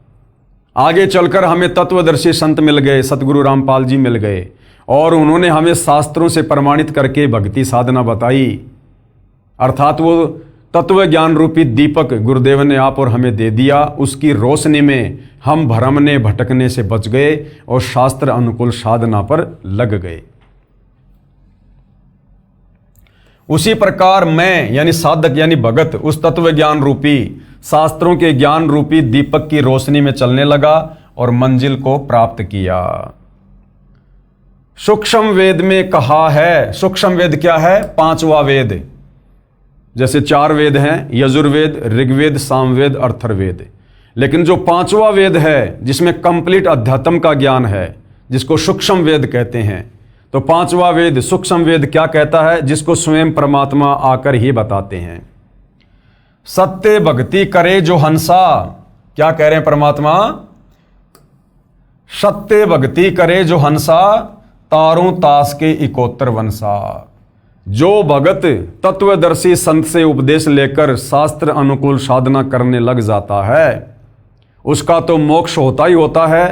आगे चलकर हमें तत्वदर्शी संत मिल गए, सतगुरु रामपाल जी मिल गए, और उन्होंने हमें शास्त्रों से प्रमाणित करके भक्ति साधना बताई। अर्थात वो तत्व ज्ञान रूपी दीपक गुरुदेव ने आप और हमें दे दिया। उसकी रोशनी में हम भ्रमने भटकने से बच गए और शास्त्र अनुकूल साधना पर लग गए। उसी प्रकार मैं यानी साधक यानी भगत उस तत्व ज्ञान रूपी शास्त्रों के ज्ञान रूपी दीपक की रोशनी में चलने लगा और मंजिल को प्राप्त किया। सूक्ष्म वेद में कहा है, सूक्ष्म वेद क्या है? पांचवा वेद। जैसे 4 वेद हैं, यजुर्वेद, ऋग्वेद, सामवेद, अथर्ववेद। लेकिन जो पांचवा वेद है जिसमें कंप्लीट अध्यात्म का ज्ञान है, जिसको सूक्ष्म वेद कहते हैं, तो पांचवा वेद सूक्ष्म वेद क्या कहता है? जिसको स्वयं परमात्मा आकर ही बताते हैं। सत्य भक्ति करे जो हंसा, क्या कह रहे हैं परमात्मा? सत्य भक्ति करे जो हंसा, तारों तास के इकोत्तर वंशा। जो भगत तत्वदर्शी संत से उपदेश लेकर शास्त्र अनुकूल साधना करने लग जाता है, उसका तो मोक्ष होता ही होता है।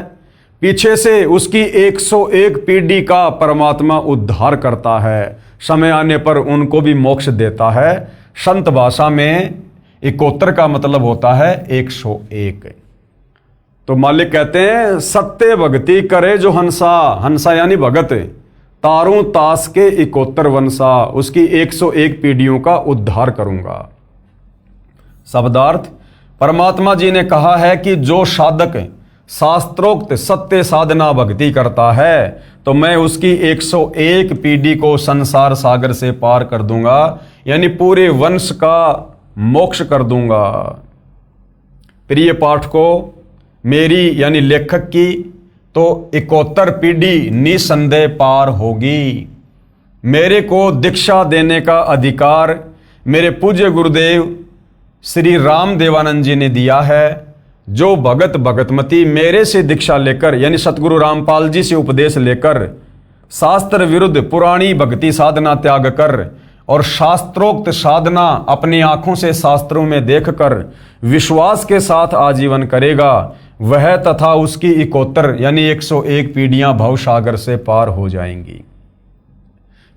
पीछे से उसकी 101 पीढ़ी का परमात्मा उद्धार करता है। समय आने पर उनको भी मोक्ष देता है। संत भाषा में इकोत्तर का मतलब होता है 101। तो मालिक कहते हैं सत्य भक्ति करे जो हंसा, हंसा यानी भगत, तारों तास के इकोत्तर वंशा, उसकी 101 पीढ़ियों का उद्धार करूंगा। शब्दार्थ, परमात्मा जी ने कहा है कि जो साधक शास्त्रोक्त सत्य साधना भक्ति करता है तो मैं उसकी 101 पीढ़ी को संसार सागर से पार कर दूंगा, यानी पूरे वंश का मोक्ष कर दूंगा। प्रिय पाठकों, मेरी यानी लेखक की तो 71 पीढ़ी निसंदेह पार होगी। मेरे को दीक्षा देने का अधिकार मेरे पूज्य गुरुदेव श्री राम देवानंद जी ने दिया है। जो भगत भगतमती मेरे से दीक्षा लेकर यानी सतगुरु रामपाल जी से उपदेश लेकर शास्त्र विरुद्ध पुरानी भक्ति साधना त्याग कर और शास्त्रोक्त साधना अपनी आंखों से शास्त्रों में देखकर विश्वास के साथ आजीवन करेगा, वह तथा उसकी 71 यानी 101 पीढ़ियां भवसागर से पार हो जाएंगी।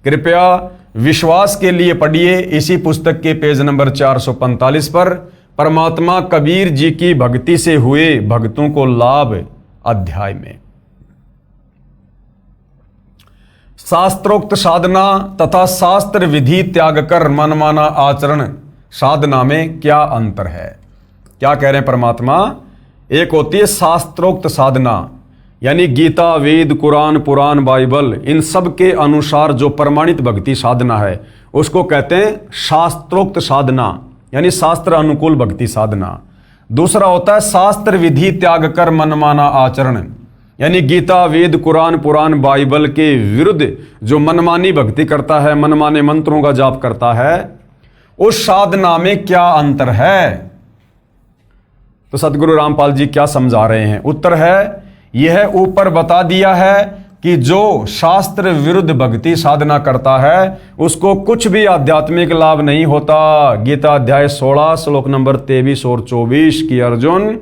कृपया विश्वास के लिए पढ़िए इसी पुस्तक के पेज नंबर 445 पर परमात्मा कबीर जी की भक्ति से हुए भक्तों को लाभ अध्याय में। शास्त्रोक्त साधना तथा शास्त्र विधि त्याग कर मनमाना आचरण साधना में क्या अंतर है? क्या कह रहे हैं परमात्मा? एक होती है शास्त्रोक्त साधना, यानी गीता, वेद, कुरान, पुराण, बाइबल, इन सब के अनुसार जो प्रमाणित भक्ति साधना है उसको कहते हैं शास्त्रोक्त साधना, यानी शास्त्र अनुकूल भक्ति साधना। दूसरा होता है शास्त्र विधि त्याग कर मनमाना आचरण, यानी गीता, वेद, कुरान, पुराण, बाइबल के विरुद्ध जो मनमानी भक्ति करता है, मनमाने मंत्रों का जाप करता है, उस साधना में क्या अंतर है? तो सतगुरु रामपाल जी क्या समझा रहे हैं? उत्तर है यह ऊपर बता दिया है कि जो शास्त्र विरुद्ध भक्ति साधना करता है उसको कुछ भी आध्यात्मिक लाभ नहीं होता। गीता अध्याय 16 श्लोक नंबर 23 और 24 की अर्जुन,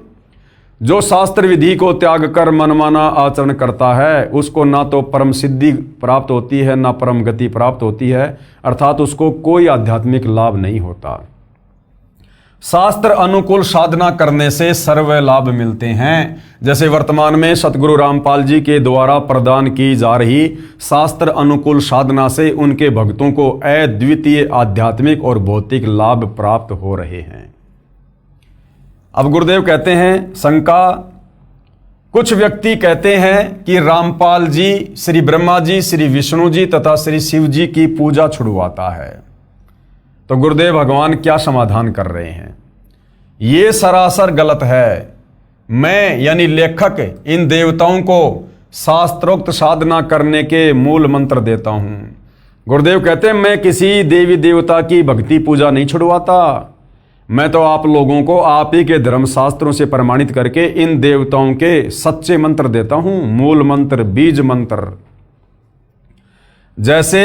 जो शास्त्र विधि को त्याग कर मनमाना आचरण करता है उसको ना तो परम सिद्धि प्राप्त होती है ना परम गति प्राप्त होती है, अर्थात उसको कोई आध्यात्मिक लाभ नहीं होता। शास्त्र अनुकूल साधना करने से सर्व लाभ मिलते हैं, जैसे वर्तमान में सतगुरु रामपाल जी के द्वारा प्रदान की जा रही शास्त्र अनुकूल साधना से उनके भक्तों को अद्वितीय आध्यात्मिक और भौतिक लाभ प्राप्त हो रहे हैं। अब गुरुदेव कहते हैं शंका, कुछ व्यक्ति कहते हैं कि रामपाल जी श्री ब्रह्मा जी, श्री विष्णु जी तथा श्री शिव जी की पूजा छुड़वाता है। तो गुरुदेव भगवान क्या समाधान कर रहे हैं? ये सरासर गलत है। मैं यानी लेखक इन देवताओं को शास्त्रोक्त साधना करने के मूल मंत्र देता हूं। गुरुदेव कहते हैं मैं किसी देवी देवता की भक्ति पूजा नहीं छुड़वाता, मैं तो आप लोगों को आप ही के धर्मशास्त्रों से प्रमाणित करके इन देवताओं के सच्चे मंत्र देता हूं, मूल मंत्र, बीज मंत्र। जैसे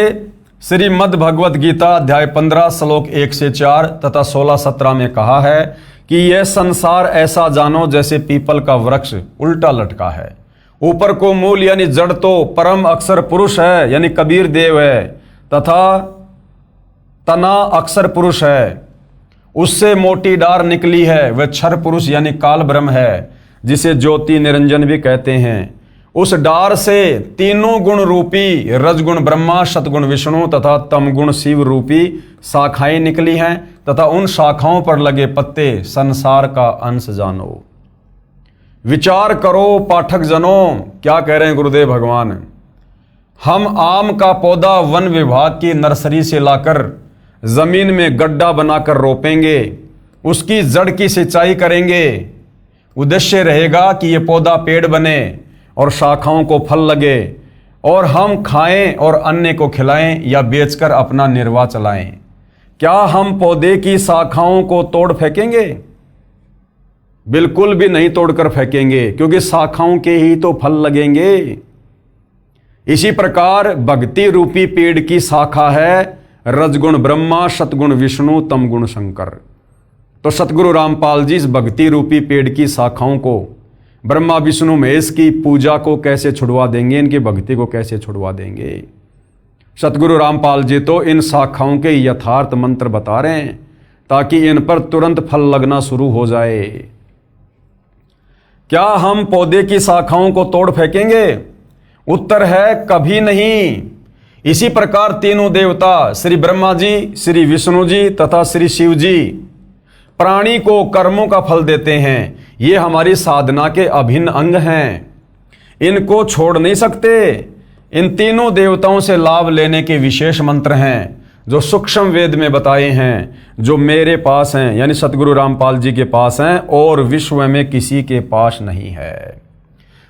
श्रीमद् भगवत गीता अध्याय 15 श्लोक 1 से 4 तथा 16-17 में कहा है कि यह संसार ऐसा जानो जैसे पीपल का वृक्ष उल्टा लटका है, ऊपर को मूल यानी जड़ तो परम अक्षर पुरुष है यानी कबीर देव है, तथा तना अक्षर पुरुष है, उससे मोटी डार निकली है, वह क्षर पुरुष यानी काल ब्रह्म है, जिसे ज्योति निरंजन भी कहते हैं। उस डार से तीनों गुण रूपी रजगुण ब्रह्मा, सतगुण विष्णु तथा तमगुण शिव रूपी शाखाएं निकली हैं, तथा उन शाखाओं पर लगे पत्ते संसार का अंश जानो। विचार करो पाठक जनों, क्या कह रहे हैं गुरुदेव भगवान। हम आम का पौधा वन विभाग की नर्सरी से लाकर जमीन में गड्ढा बनाकर रोपेंगे, उसकी जड़ की सिंचाई करेंगे। उद्देश्य रहेगा कि यह पौधा पेड़ बने और शाखाओं को फल लगे और हम खाएं और अन्य को खिलाएं या बेचकर अपना निर्वाह चलाएं। क्या हम पौधे की शाखाओं को तोड़ फेंकेंगे? बिल्कुल भी नहीं तोड़कर फेंकेंगे, क्योंकि शाखाओं के ही तो फल लगेंगे। इसी प्रकार भक्ति रूपी पेड़ की शाखा है रजगुण ब्रह्मा, सतगुण विष्णु, तमगुण शंकर। तो सतगुरु रामपाल जी इस भक्ति रूपी पेड़ की शाखाओं को, ब्रह्मा विष्णु महेश की पूजा को कैसे छुड़वा देंगे, इनकी भक्ति को कैसे छुड़वा देंगे। सतगुरु रामपाल जी तो इन शाखाओं के यथार्थ मंत्र बता रहे हैं ताकि इन पर तुरंत फल लगना शुरू हो जाए। क्या हम पौधे की शाखाओं को तोड़ फेंकेंगे? उत्तर है कभी नहीं। इसी प्रकार तीनों देवता श्री ब्रह्मा जी, श्री विष्णु जी तथा श्री शिव जी प्राणी को कर्मों का फल देते हैं। ये हमारी साधना के अभिन्न अंग हैं, इनको छोड़ नहीं सकते। इन तीनों देवताओं से लाभ लेने के विशेष मंत्र हैं जो सूक्ष्म वेद में बताए हैं, जो मेरे पास हैं यानी सतगुरु रामपाल जी के पास हैं और विश्व में किसी के पास नहीं है।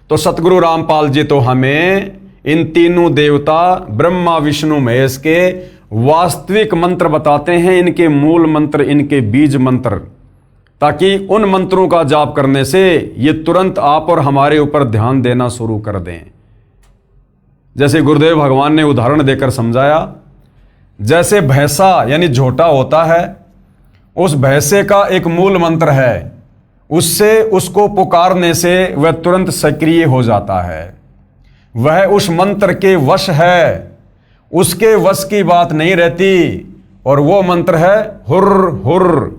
तो सतगुरु रामपाल जी तो हमें इन तीनों देवता ब्रह्मा विष्णु महेश के वास्तविक मंत्र बताते हैं, इनके मूल मंत्र, इनके बीज मंत्र, ताकि उन मंत्रों का जाप करने से ये तुरंत आप और हमारे ऊपर ध्यान देना शुरू कर दें। जैसे गुरुदेव भगवान ने उदाहरण देकर समझाया, जैसे भैंसा यानी झोटा होता है, उस भैंसे का एक मूल मंत्र है, उससे उसको पुकारने से वह तुरंत सक्रिय हो जाता है। वह उस मंत्र के वश है, उसके वश की बात नहीं रहती। और वो मंत्र है हुर्र हुर्र,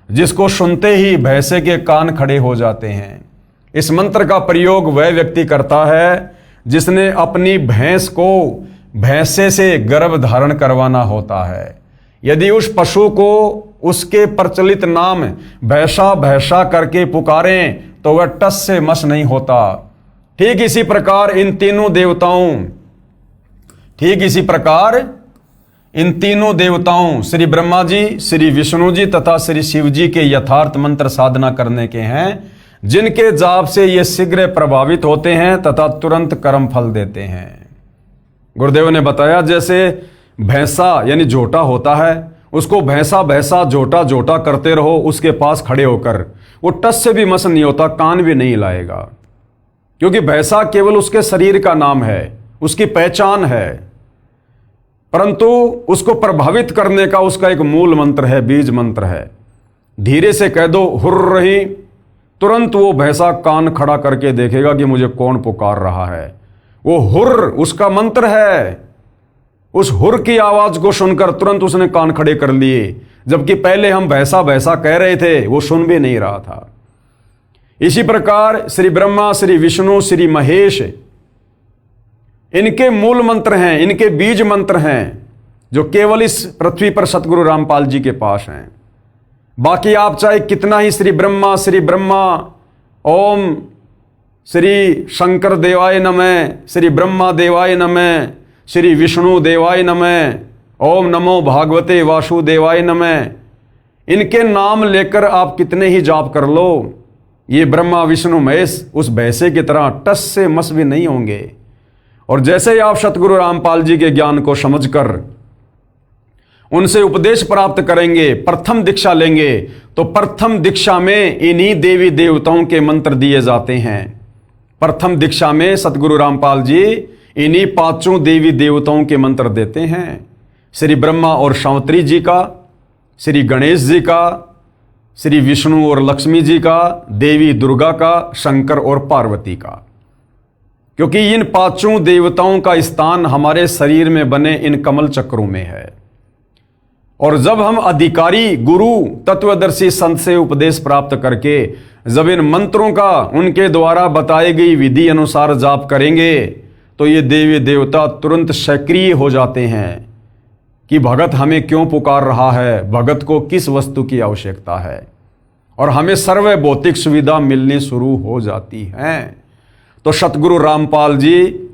जिसको सुनते ही भैंसे के कान खड़े हो जाते हैं। इस मंत्र का प्रयोग वह व्यक्ति करता है जिसने अपनी भैंस को भैंसे से गर्भ धारण करवाना होता है। यदि उस पशु को उसके प्रचलित नाम भैंसा भैंसा करके पुकारें तो वह टस से मस नहीं होता। ठीक इसी प्रकार इन तीनों देवताओं श्री ब्रह्मा जी, श्री विष्णु जी तथा श्री शिव जी के यथार्थ मंत्र साधना करने के हैं, जिनके जाप से ये शीघ्र प्रभावित होते हैं तथा तुरंत कर्म फल देते हैं। गुरुदेव ने बताया, जैसे भैंसा यानी झोटा होता है, उसको भैंसा भैंसा झोटा झोटा करते रहो उसके पास खड़े होकर, वो टस से भी मस नहीं होता, कान भी नहीं लाएगा, क्योंकि भैंसा केवल उसके शरीर का नाम है, उसकी पहचान है। परंतु उसको प्रभावित करने का उसका एक मूल मंत्र है, बीज मंत्र है। धीरे से कह दो हुर्र ही, तुरंत वो भैंसा कान खड़ा करके देखेगा कि मुझे कौन पुकार रहा है। वो हुर्र उसका मंत्र है। उस हुर्र की आवाज को सुनकर तुरंत उसने कान खड़े कर लिए, जबकि पहले हम भैंसा भैंसा कह रहे थे, वो सुन भी नहीं रहा था। इसी प्रकार श्री ब्रह्मा, श्री विष्णु, श्री महेश, इनके मूल मंत्र हैं, इनके बीज मंत्र हैं, जो केवल इस पृथ्वी पर सतगुरु रामपाल जी के पास हैं। बाकी आप चाहे कितना ही श्री ब्रह्मा ओम श्री शंकर देवाय नमः, श्री ब्रह्मा देवाय नमः, श्री विष्णु देवाय नमः, ओम नमो भागवते वासुदेवाय नमः, इनके नाम लेकर आप कितने ही जाप कर लो, ये ब्रह्मा विष्णु महेश उस भैंसे की तरह टस से मस भी नहीं होंगे। और जैसे ही आप सतगुरु रामपाल जी के ज्ञान को समझकर उनसे उपदेश प्राप्त करेंगे, प्रथम दीक्षा लेंगे, तो प्रथम दीक्षा में इन्हीं देवी देवताओं के मंत्र दिए जाते हैं। प्रथम दीक्षा में सतगुरु रामपाल जी इन्हीं पांचों देवी देवताओं के मंत्र देते हैं। श्री ब्रह्मा और शांवत्री जी का, श्री गणेश जी का, श्री विष्णु और लक्ष्मी जी का, देवी दुर्गा का, शंकर और पार्वती का। क्योंकि इन पांचों देवताओं का स्थान हमारे शरीर में बने इन कमल चक्रों में है। और जब हम अधिकारी गुरु तत्वदर्शी संत से उपदेश प्राप्त करके जब इन मंत्रों का उनके द्वारा बताई गई विधि अनुसार जाप करेंगे तो ये देवी देवता तुरंत सक्रिय हो जाते हैं कि भगत हमें क्यों पुकार रहा है, भगत को किस वस्तु की आवश्यकता है, और हमें सर्व भौतिक सुविधा मिलनी शुरू हो जाती है। तो सतगुरु रामपाल जी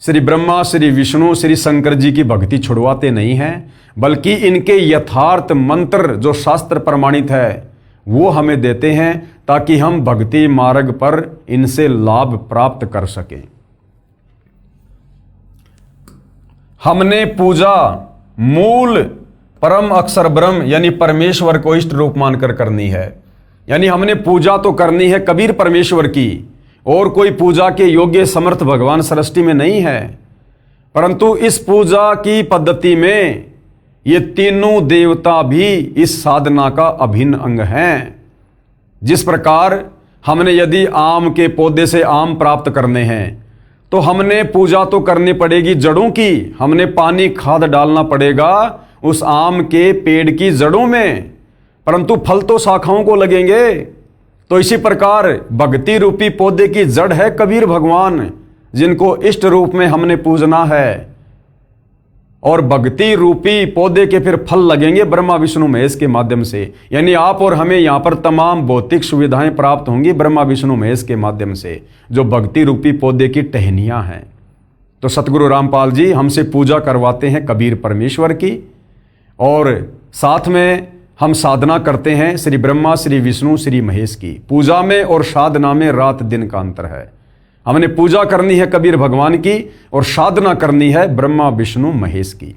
श्री ब्रह्मा, श्री विष्णु, श्री शंकर जी की भक्ति छुड़वाते नहीं हैं, बल्कि इनके यथार्थ मंत्र जो शास्त्र प्रमाणित है वो हमें देते हैं ताकि हम भक्ति मार्ग पर इनसे लाभ प्राप्त कर सकें। हमने पूजा मूल परम अक्षर ब्रह्म यानी परमेश्वर को इष्ट रूप मानकर करनी है। यानी हमने पूजा तो करनी है कबीर परमेश्वर की, और कोई पूजा के योग्य समर्थ भगवान सृष्टि में नहीं है। परंतु इस पूजा की पद्धति में ये तीनों देवता भी इस साधना का अभिन्न अंग हैं। जिस प्रकार हमने यदि आम के पौधे से आम प्राप्त करने हैं तो हमने पूजा तो करनी पड़ेगी जड़ों की, हमने पानी खाद डालना पड़ेगा उस आम के पेड़ की जड़ों में, परंतु फल तो शाखाओं को लगेंगे। तो इसी प्रकार भक्ति रूपी पौधे की जड़ है कबीर भगवान, जिनको इष्ट रूप में हमने पूजना है, और भक्ति रूपी पौधे के फिर फल लगेंगे ब्रह्मा विष्णु महेश के माध्यम से। यानी आप और हमें यहाँ पर तमाम भौतिक सुविधाएं प्राप्त होंगी ब्रह्मा विष्णु महेश के माध्यम से, जो भक्ति रूपी पौधे की टहनियां हैं। तो सतगुरु रामपाल जी हमसे पूजा करवाते हैं कबीर परमेश्वर की, और साथ में हम साधना करते हैं श्री ब्रह्मा, श्री विष्णु, श्री महेश की। पूजा में और साधना में रात दिन का अंतर है। हमने पूजा करनी है कबीर भगवान की और साधना करनी है ब्रह्मा विष्णु महेश की।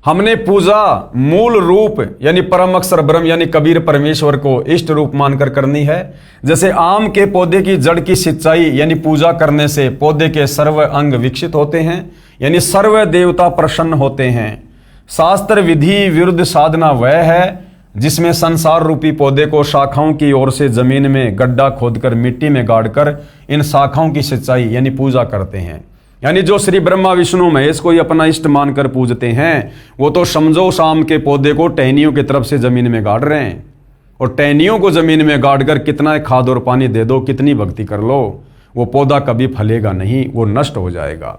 हमने पूजा मूल रूप यानी परम अक्षर ब्रह्म यानी कबीर परमेश्वर को इष्ट रूप मानकर करनी है। जैसे आम के पौधे की जड़ की सिंचाई यानी पूजा करने से पौधे के सर्व अंग विकसित होते हैं, यानी सर्व देवता प्रसन्न होते हैं। शास्त्र विधि विरुद्ध साधना वह है जिसमें संसार रूपी पौधे को शाखाओं की ओर से जमीन में गड्ढा खोदकर मिट्टी में गाड़कर इन शाखाओं की सिंचाई यानी पूजा करते हैं। यानी जो श्री ब्रह्मा विष्णु महेश को ही अपना इष्ट मानकर पूजते हैं वो तो समझो शाम के पौधे को टहनियों की तरफ से जमीन में गाड़ रहे हैं, और टहनियों को जमीन में गाड़कर कितना खाद और पानी दे दो, कितनी भक्ति कर लो, वो पौधा कभी फलेगा नहीं, वो नष्ट हो जाएगा।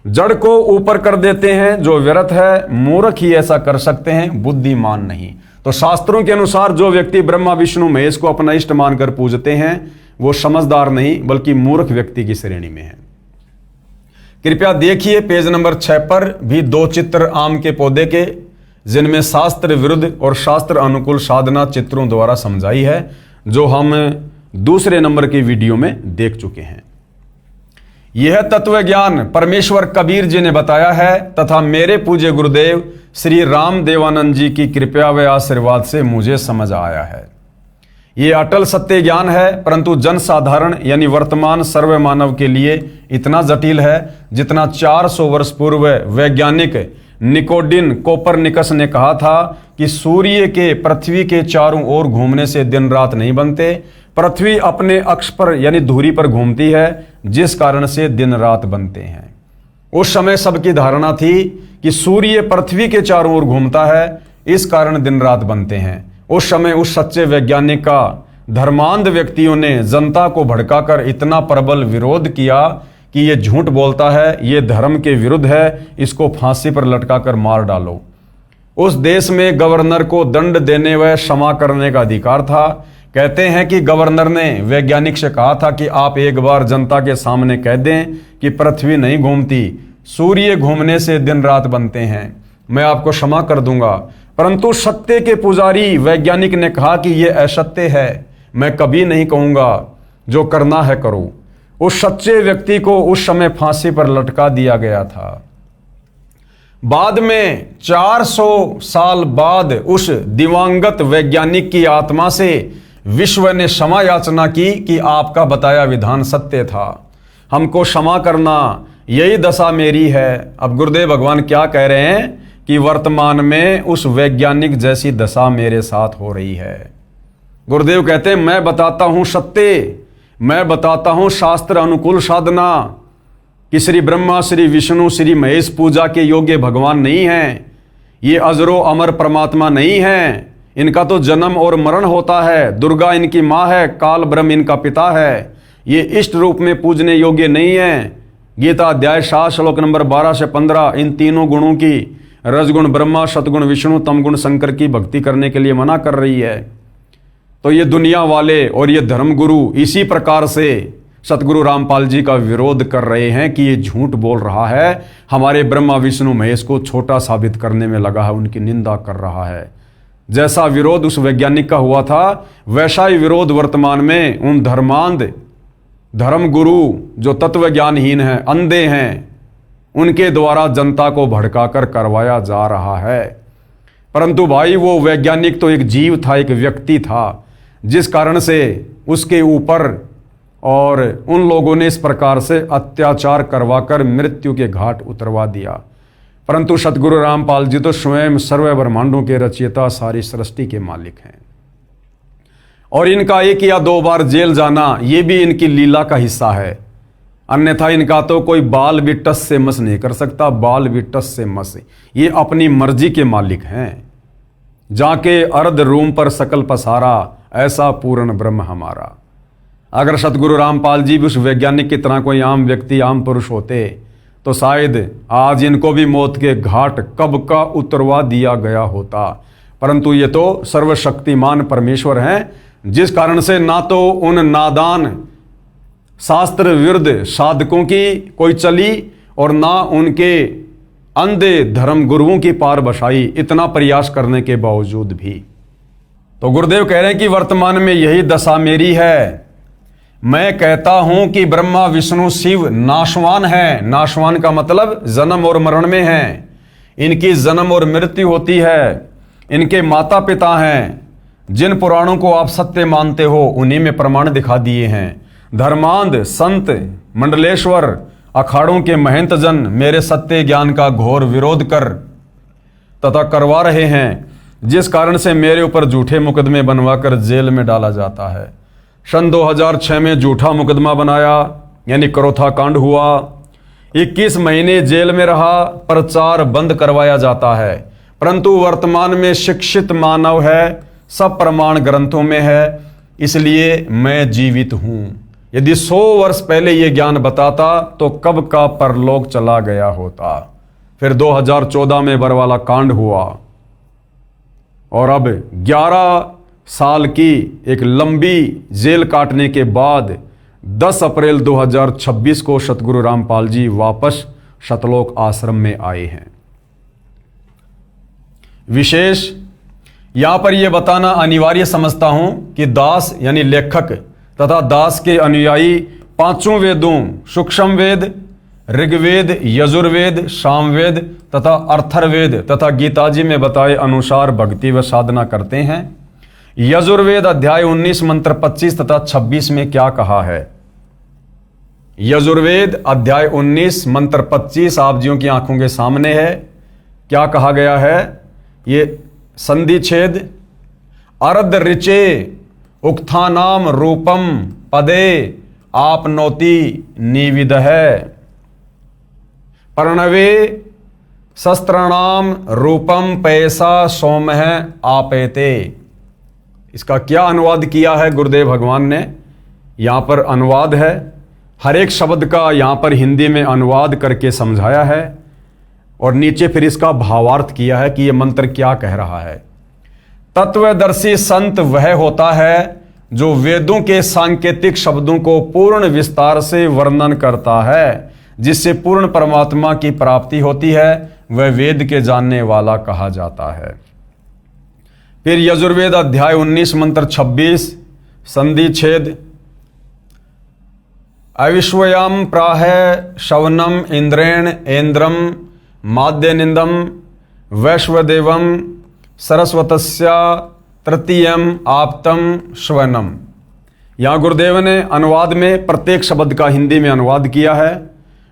जड़ को ऊपर कर देते हैं जो व्यर्थ है, मूर्ख ही ऐसा कर सकते हैं, बुद्धिमान नहीं। तो शास्त्रों के अनुसार जो व्यक्ति ब्रह्मा विष्णु महेश को अपना इष्ट मानकर पूजते हैं वो समझदार नहीं बल्कि मूर्ख व्यक्ति की श्रेणी में है। कृपया देखिए पेज नंबर 6 पर भी 2 चित्र आम के पौधे के, जिनमें शास्त्र विरुद्ध और शास्त्र अनुकूल साधना चित्रों द्वारा समझाई है, जो हम दूसरे नंबर की वीडियो में देख चुके हैं। यह तत्व ज्ञान परमेश्वर कबीर जी ने बताया है तथा मेरे पूज्य गुरुदेव श्री राम देवानंद जी की कृपा व आशीर्वाद से मुझे समझ आया है। ये अटल सत्य ज्ञान है, परंतु जन साधारण यानी वर्तमान सर्व मानव के लिए इतना जटिल है जितना 400 वर्ष पूर्व वैज्ञानिक निकोडिन कोपरनिकस ने कहा था कि सूर्य के पृथ्वी के चारों ओर घूमने से दिन रात नहीं बनते, पृथ्वी अपने अक्ष पर यानी धुरी पर घूमती है, जिस कारण से दिन रात बनते हैं। उस समय सबकी धारणा थी कि सूर्य पृथ्वी के चारों ओर घूमता है, इस कारण दिन रात बनते हैं। उस समय उस सच्चे वैज्ञानिक का धर्मांध व्यक्तियों ने जनता को भड़काकर इतना प्रबल विरोध किया कि ये झूठ बोलता है, ये धर्म के विरुद्ध है, इसको फांसी पर लटकाकर मार डालो। उस देश में गवर्नर को दंड देने व क्षमा करने का अधिकार था। कहते हैं कि गवर्नर ने वैज्ञानिक से कहा था कि आप एक बार जनता के सामने कह दें कि पृथ्वी नहीं घूमती, सूर्य घूमने से दिन रात बनते हैं, मैं आपको क्षमा कर दूंगा। परंतु सत्य के पुजारी वैज्ञानिक ने कहा कि यह असत्य है, मैं कभी नहीं कहूंगा, जो करना है करो। उस सच्चे व्यक्ति को उस समय फांसी पर लटका दिया गया था। बाद में 400 साल बाद उस दिवंगत वैज्ञानिक की आत्मा से विश्व ने क्षमा याचना की कि आपका बताया विधान सत्य था, हमको क्षमा करना, यही दशा मेरी है। अब गुरुदेव भगवान क्या कह रहे हैं कि वर्तमान में उस वैज्ञानिक जैसी दशा मेरे साथ हो रही है। गुरुदेव कहते हैं मैं बताता हूं सत्य, मैं बताता हूं शास्त्र अनुकूल साधना कि श्री ब्रह्मा, श्री विष्णु, श्री महेश पूजा के योग्य भगवान नहीं हैं, ये अजरो अमर परमात्मा नहीं हैं, इनका तो जन्म और मरण होता है, दुर्गा इनकी माँ है, काल ब्रह्म इनका पिता है, ये इष्ट रूप में पूजने योग्य नहीं है। गीता अध्याय 7 श्लोक नंबर 12 से 15 इन तीनों गुणों की, रजगुण ब्रह्मा, सतगुण विष्णु, तमगुण शंकर की भक्ति करने के लिए मना कर रही है। तो ये दुनिया वाले और ये धर्मगुरु इसी प्रकार से सतगुरु रामपाल जी का विरोध कर रहे हैं कि ये झूठ बोल रहा है, हमारे ब्रह्मा विष्णु महेश को छोटा साबित करने में लगा है, उनकी निंदा कर रहा है। जैसा विरोध उस वैज्ञानिक का हुआ था, वैसा ही विरोध वर्तमान में उन धर्मांध धर्मगुरु जो तत्व ज्ञानहीन हैं, अंधे हैं, उनके द्वारा जनता को भड़काकर करवाया जा रहा है। परंतु भाई वो वैज्ञानिक तो एक जीव था, एक व्यक्ति था, जिस कारण से उसके ऊपर और उन लोगों ने इस प्रकार से अत्याचार करवाकर मृत्यु के घाट उतरवा दिया। परंतु सतगुरु रामपाल जी तो स्वयं सर्व ब्रह्मांडों के रचयिता, सारी सृष्टि के मालिक हैं। और इनका 1 या 2 बार जेल जाना ये भी इनकी लीला का हिस्सा है, अन्यथा इनका तो कोई बाल भी टस से मस नहीं कर सकता। बाल भी टस से मस, ये अपनी मर्जी के मालिक हैं। जाके अर्ध रूम पर सकल पसारा, ऐसा पूर्ण ब्रह्म हमारा। अगर सतगुरु रामपाल जी भी उस वैज्ञानिक की तरह कोई आम व्यक्ति, आम पुरुष होते तो शायद आज इनको भी मौत के घाट कब का उतरवा दिया गया होता। परंतु ये तो सर्वशक्तिमान परमेश्वर हैं, जिस कारण से ना तो उन नादान शास्त्र विरुद्ध साधकों की कोई चली और ना उनके अंधे धर्म गुरुओं की पार बसाई, इतना प्रयास करने के बावजूद भी। तो गुरुदेव कह रहे हैं कि वर्तमान में यही दशा मेरी है। मैं कहता हूं कि ब्रह्मा विष्णु शिव नाशवान है। नाशवान का मतलब जन्म और मरण में है, इनकी जन्म और मृत्यु होती है, इनके माता पिता हैं। जिन पुराणों को आप सत्य मानते हो उन्हीं में प्रमाण दिखा दिए हैं। धर्मांध संत मंडलेश्वर अखाड़ों के महंत जन मेरे सत्य ज्ञान का घोर विरोध कर तथा करवा रहे हैं, जिस कारण से मेरे ऊपर झूठे मुकदमे बनवाकर जेल में डाला जाता है। सन 2006 में झूठा मुकदमा बनाया, यानी करोथा कांड हुआ। 21 महीने जेल में रहा, प्रचार बंद करवाया जाता है। परंतु वर्तमान में शिक्षित मानव है, सब प्रमाण ग्रंथों में है, इसलिए मैं जीवित हूं। यदि 100 वर्ष पहले ये ज्ञान बताता तो कब का परलोक चला गया होता। फिर 2014 में बरवाला कांड हुआ और अब 11 साल की एक लंबी जेल काटने के बाद 10 अप्रैल 2026 को सतगुरु रामपाल जी वापस सतलोक आश्रम में आए हैं। विशेष यहां पर यह बताना अनिवार्य समझता हूं कि दास यानी लेखक तथा दास के अनुयायी 5 वेदों सूक्ष्म वेद, ऋग्वेद, यजुर्वेद, सामवेद तथा अर्थर्वेद तथा गीताजी में बताए अनुसार भक्ति व साधना करते हैं। यजुर्वेद अध्याय 19 मंत्र 25 तथा 26 में क्या कहा है? यजुर्वेद अध्याय 19 मंत्र 25 आप जियों की आंखों के सामने है। क्या कहा गया है? ये संधि छेद अर्ध ऋचे उक्थानाम रूपम पदे आपनोति निविद है प्रणवे शस्त्राणाम रूपम पैसा सोमह आपेते। इसका क्या अनुवाद किया है गुरुदेव भगवान ने? यहां पर अनुवाद है, हर एक शब्द का यहां पर हिंदी में अनुवाद करके समझाया है और नीचे फिर इसका भावार्थ किया है कि यह मंत्र क्या कह रहा है। तत्वदर्शी संत वह होता है जो वेदों के सांकेतिक शब्दों को पूर्ण विस्तार से वर्णन करता है, जिससे पूर्ण परमात्मा की प्राप्ति होती है, वह वेद के जानने वाला कहा जाता है। फिर यजुर्वेद अध्याय 19 मंत्र 26 संधि छेद अविश्वयम प्राह शवनम इंद्रेण इंद्रम माद्य निंदम वैश्वदेवम सरस्वतस्य तृतीयम आप्तम श्वनम। यहाँ गुरुदेव ने अनुवाद में प्रत्येक शब्द का हिंदी में अनुवाद किया है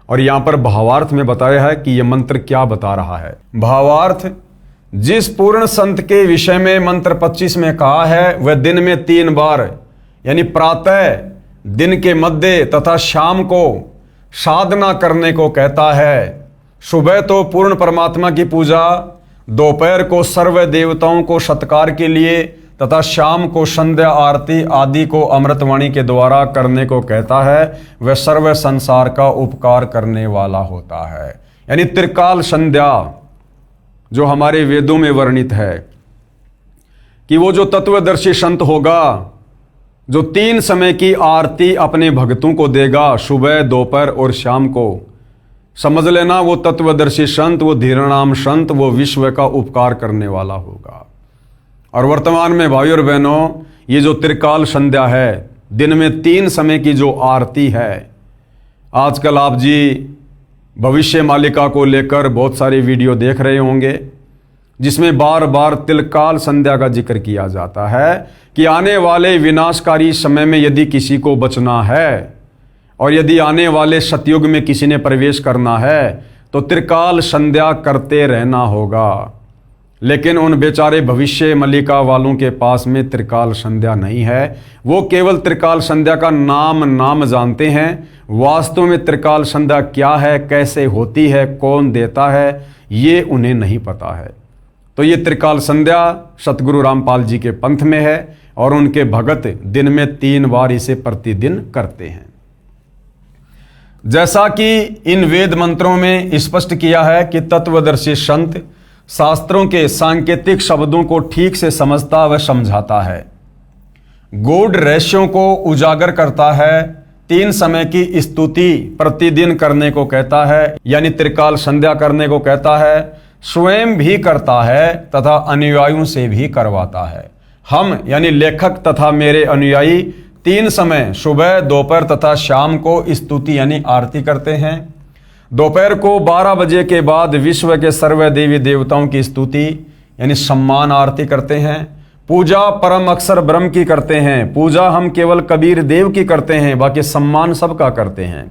और यहाँ पर भावार्थ में बताया है कि यह मंत्र क्या बता रहा है। भावार्थ, जिस पूर्ण संत के विषय में मंत्र 25 में कहा है वह दिन में 3 बार यानी प्रातः, दिन के मध्य तथा शाम को साधना करने को कहता है। सुबह तो पूर्ण परमात्मा की पूजा, दोपहर को सर्व देवताओं को सत्कार के लिए तथा शाम को संध्या आरती आदि को अमृतवाणी के द्वारा करने को कहता है। वह सर्व संसार का उपकार करने वाला होता है। यानी त्रिकाल संध्या जो हमारे वेदों में वर्णित है कि वो जो तत्वदर्शी संत होगा, जो 3 समय की आरती अपने भक्तों को देगा, सुबह, दोपहर और शाम को, समझ लेना वो तत्वदर्शी संत, वो धीरनाम संत, वो विश्व का उपकार करने वाला होगा। और वर्तमान में भाइयों और बहनों, ये जो त्रिकाल संध्या है, दिन में 3 समय की जो आरती है, आजकल आप जी भविष्य मालिका को लेकर बहुत सारे वीडियो देख रहे होंगे जिसमें बार बार त्रिकाल संध्या का जिक्र किया जाता है कि आने वाले विनाशकारी समय में यदि किसी को बचना है और यदि आने वाले सतयुग में किसी ने प्रवेश करना है तो त्रिकाल संध्या करते रहना होगा। लेकिन उन बेचारे भविष्य मलिका वालों के पास में त्रिकाल संध्या नहीं है। वो केवल त्रिकाल संध्या का नाम जानते हैं। वास्तव में त्रिकाल संध्या क्या है, कैसे होती है, कौन देता है, ये उन्हें नहीं पता है। तो ये त्रिकाल संध्या सतगुरु रामपाल जी के पंथ में है और उनके भगत दिन में 3 बार इसे प्रतिदिन करते हैं। जैसा कि इन वेद मंत्रों में स्पष्ट किया है कि तत्वदर्शी संत शास्त्रों के सांकेतिक शब्दों को ठीक से समझता व समझाता है, गूढ़ रहस्यों को उजागर करता है, 3 समय की स्तुति प्रतिदिन करने को कहता है यानी त्रिकाल संध्या करने को कहता है, स्वयं भी करता है तथा अनुयायियों से भी करवाता है। हम यानी लेखक तथा मेरे अनुयायी 3 समय सुबह, दोपहर तथा शाम को स्तुति यानी आरती करते हैं। दोपहर को 12 बजे के बाद विश्व के सर्व देवी देवताओं की स्तुति यानी सम्मान आरती करते हैं। पूजा परम अक्षर ब्रह्म की करते हैं। पूजा हम केवल कबीर देव की करते हैं, बाकी सम्मान सबका करते हैं।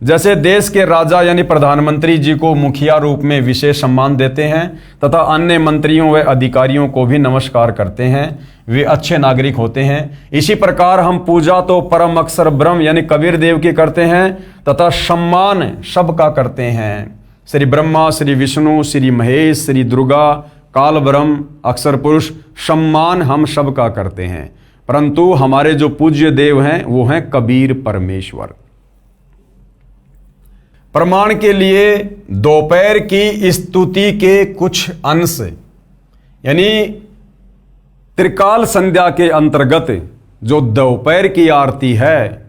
जैसे देश के राजा यानी प्रधानमंत्री जी को मुखिया रूप में विशेष सम्मान देते हैं तथा अन्य मंत्रियों व अधिकारियों को भी नमस्कार करते हैं, वे अच्छे नागरिक होते हैं। इसी प्रकार हम पूजा तो परम अक्षर ब्रह्म यानी कबीर देव की करते हैं तथा सम्मान सबका करते हैं। श्री ब्रह्मा, श्री विष्णु, श्री महेश, श्री दुर्गा, काल ब्रह्म, अक्षर पुरुष, सम्मान हम सबका करते हैं। परंतु हमारे जो पूज्य देव हैं वो हैं कबीर परमेश्वर। प्रमाण के लिए दोपहर की स्तुति के कुछ अंश यानी त्रिकाल संध्या के अंतर्गत जो दोपहर की आरती है,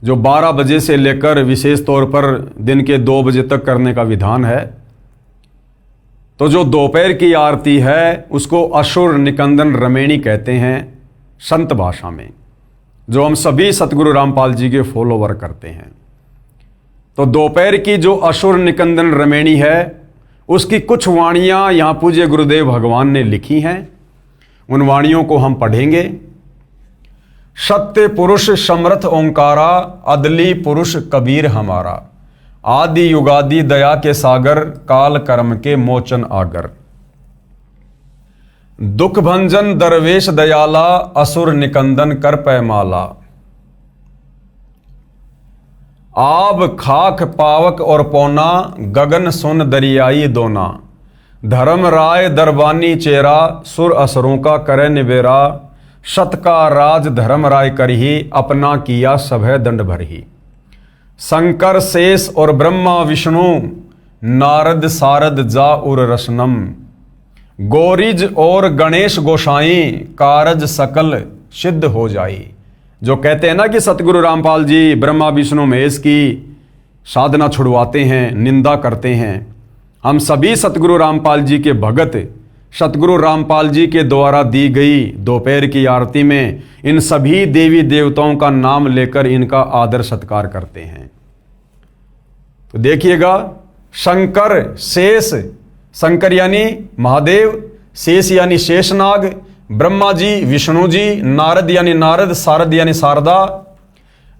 जो 12 बजे से लेकर विशेष तौर पर दिन के 2 बजे तक करने का विधान है, तो जो दोपहर की आरती है उसको असुर निकंदन रमेणी कहते हैं संत भाषा में, जो हम सभी सतगुरु रामपाल जी के फॉलोवर करते हैं। तो दोपहर की जो असुर निकंदन रमेणी है उसकी कुछ वाणियां यहाँ पूज्य गुरुदेव भगवान ने लिखी हैं, उन वाणियों को हम पढ़ेंगे। सत्य पुरुष समर्थ ओंकारा, अदली पुरुष कबीर हमारा, आदि युगादि दया के सागर, काल कर्म के मोचन आगर। दुख भंजन दरवेश दयाला, असुर निकंदन कर पैमाला। आब खाक पावक और पौना, गगन सुन दरियाई दोना। धर्म राय दरबानी चेरा, सुर असुरों का करे निबेरा। सत का राज धर्म राय करही, अपना किया सभय दंड भरही। शंकर शेष और ब्रह्मा विष्णु, नारद सारद जा उर रसनम। गोरिज और गणेश गोसाई, कारज सकल सिद्ध हो जाई। जो कहते हैं ना कि सतगुरु रामपाल जी ब्रह्मा विष्णु महेश की साधना छुड़वाते हैं, निंदा करते हैं, हम सभी सतगुरु रामपाल जी के भगत सतगुरु रामपाल जी के द्वारा दी गई दोपहर की आरती में इन सभी देवी देवताओं का नाम लेकर इनका आदर सत्कार करते हैं। तो देखिएगा शंकर शेष, शंकर यानी महादेव, शेष यानी शेषनाग, ब्रह्मा जी विष्णु जी, नारद यानी नारद, शारद यानी शारदा,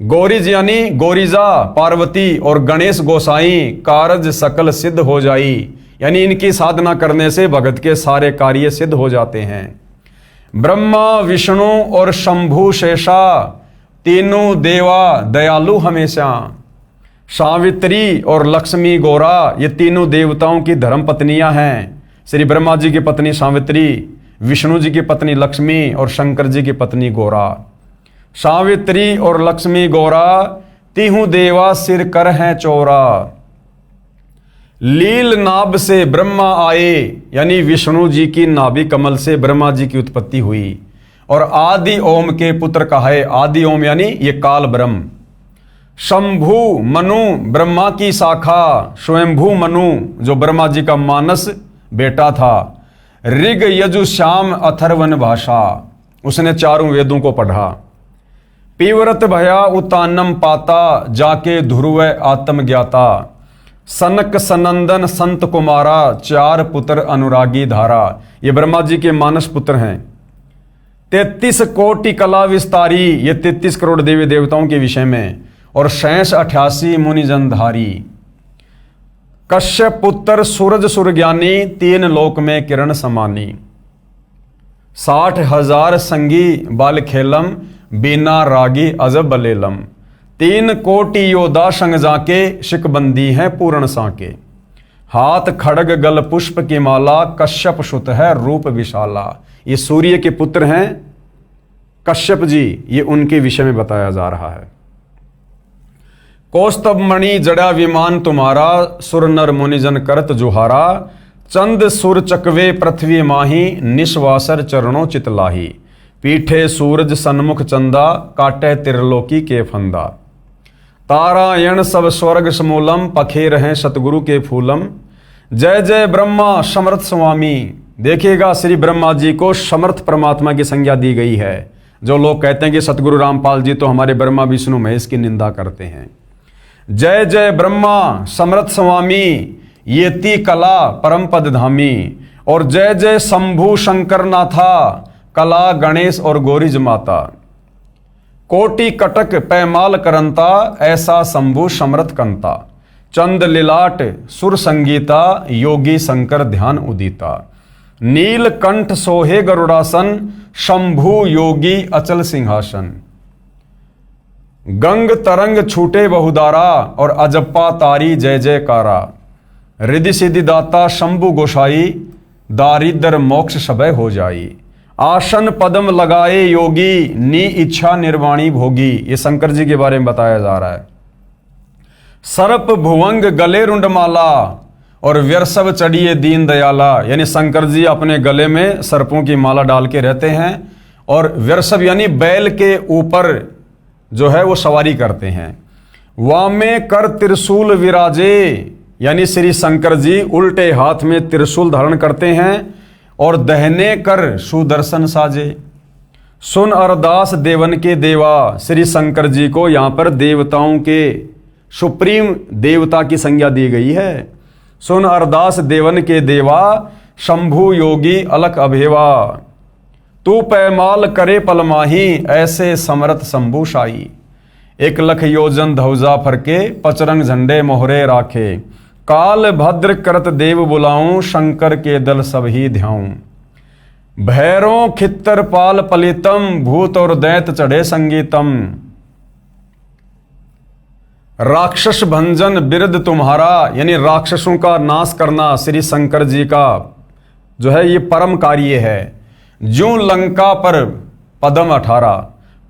गौरीज यानी गौरीजा पार्वती, और गणेश गोसाई कारज सकल सिद्ध हो जाई, यानी इनकी साधना करने से भगत के सारे कार्य सिद्ध हो जाते हैं। ब्रह्मा विष्णु और शंभु शेषा तीनों देवा दयालु हमेशा। सावित्री और लक्ष्मी गौरा ये तीनों देवताओं की धर्म पत्नियां हैं। श्री ब्रह्मा जी की पत्नी सावित्री, विष्णु जी की पत्नी लक्ष्मी और शंकर जी की पत्नी गौरा। सावित्री और लक्ष्मी गौरा तीहू देवा सिर कर हैं चौरा। लील नाभ से ब्रह्मा आए, यानी विष्णु जी की नाभि कमल से ब्रह्मा जी की उत्पत्ति हुई, और आदि ओम के पुत्र कहे। आदि ओम यानी ये काल ब्रह्म। शंभु मनु ब्रह्मा की शाखा, स्वयंभू मनु जो ब्रह्मा जी का मानस बेटा था। ऋग यजु श्याम अथर्वन भाषा, उसने चारों वेदों को पढ़ा। पीवरत भया उतानम पाता, जाके ध्रुव आत्म ज्ञाता। सनक सनंदन संत कुमारा, चार पुत्र अनुरागी धारा। ये ब्रह्मा जी के मानस पुत्र हैं। 33 कोटि कला विस्तारी, ये 33 करोड़ देवी देवताओं के विषय में, और 88 मुनिजनधारी। कश्यप पुत्र सूरज सुरज्ञानी, 3 लोक में किरण समानी। 60,000 संगी बाल खेलम, बीना रागी अजब बलेलम। 3 कोटि योद्धा संग जाके, शिकबंदी हैं पूर्ण साके। हाथ खड़ग गल पुष्प की माला, कश्यप सुत है रूप विशाला। ये सूर्य के पुत्र हैं कश्यप जी, ये उनके विषय में बताया जा रहा है। कौस्तभ मणि जड़ा विमान तुम्हारा, सुर नर मुनिजन करत जुहारा। चंद सुर चकवे पृथ्वी माही, निश्वासर चरणों चितलाही। पीठे सूरज सन्मुख चंदा, काटे त्रिलोकी के फंदा। तारायण सब स्वर्ग समूलम, पखेर हैं सतगुरु के फूलम। जय जय ब्रह्मा समर्थ स्वामी। देखिएगा श्री ब्रह्मा जी को समर्थ परमात्मा की संज्ञा दी गई है। जो लोग कहते हैं कि सतगुरु रामपाल जी तो हमारे ब्रह्मा विष्णु महेश की निंदा करते हैं। जय जय ब्रह्मा समर्थ स्वामी, येती कला परम पद धामी। और जय जय शंभु शंकर नाथा, कला गणेश और गौरीज माता। कोटि कटक पैमाल करंता, ऐसा शंभु समर्थ कंता। चंद लिलाट सुर संगीता, योगी शंकर ध्यान उदिता। नील कंठ सोहे गरुड़ासन, शंभु योगी अचल सिंहासन। गंग तरंग छूटे बहुदारा, और अजप्पा तारी जय जयकारा। रिद्धि सिद्धि दाता शंभु गोसाई, दारिद्र मोक्ष सबय हो जाई। आसन पदम लगाए योगी, नी इच्छा निर्वाणी भोगी। ये शंकर जी के बारे में बताया जा रहा है। सर्प भुवंग गले रुंडमाला, और व्यर्सव चढ़िए दीन दयाला। यानी शंकर जी अपने गले में सर्पों की माला डाल के रहते हैं, और व्यर्सव यानी बैल के ऊपर जो है वो सवारी करते हैं। वामे कर त्रिशूल विराजे, यानी श्री शंकर जी उल्टे हाथ में त्रिशूल धारण करते हैं, और दहने कर सुदर्शन साजे। सुन अरदास देवन के देवा, श्री शंकर जी को यहाँ पर देवताओं के सुप्रीम देवता की संज्ञा दी गई है। सुन अरदास देवन के देवा, शंभु योगी अलख अभेवा। तू पैमाल करे पलमाही, ऐसे समरथ शंभु शाही। 1 लख योजन धौजा फरके, पचरंग झंडे मोहरे राखे। काल भद्र करत देव बुलाऊं, शंकर के दल सब ही ध्याऊं। भैरों खित्तर पाल पलितम, भूत और दैत चढ़े संगीतम। राक्षस भंजन बिरद तुम्हारा, यानी राक्षसों का नाश करना श्री शंकर जी का जो है ये परम कार्य है। ज्यों लंका पर पदम 18,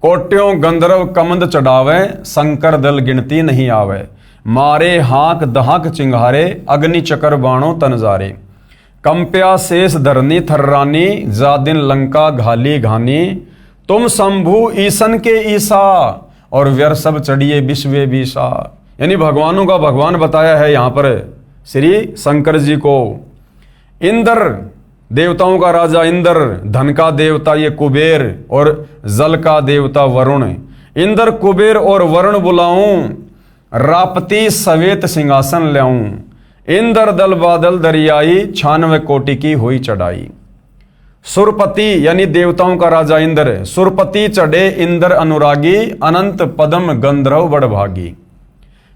कोट्यों गंधर्व कमंद चढ़ावे। शंकर दल गिनती नहीं आवे। मारे हाक दहाक चिंगारे, अग्नि चकर बाणों तनजारे। कंप्या शेष धरनी थर्रानी, जादिन लंका घाली घानी। तुम शंभु ईसन के ईसा, और व्यर्सव चढ़िए विश्वे विशा। यानी भगवानों का भगवान बताया है यहाँ पर श्री शंकर जी को। इंद्र देवताओं का राजा इंद्र, धन का देवता ये कुबेर, और जल का देवता वरुण। इंद्र कुबेर और वरुण बुलाऊं, रापती सवेत सिंहासन ल्याऊं। इंद्र दल बादल दरियाई 96 कोटि की हुई चढ़ाई। सुरपति यानी देवताओं का राजा इंद्र, सुरपति चढ़े इंद्र अनुरागी, अनंत पदम गंधर्व बड़भागी।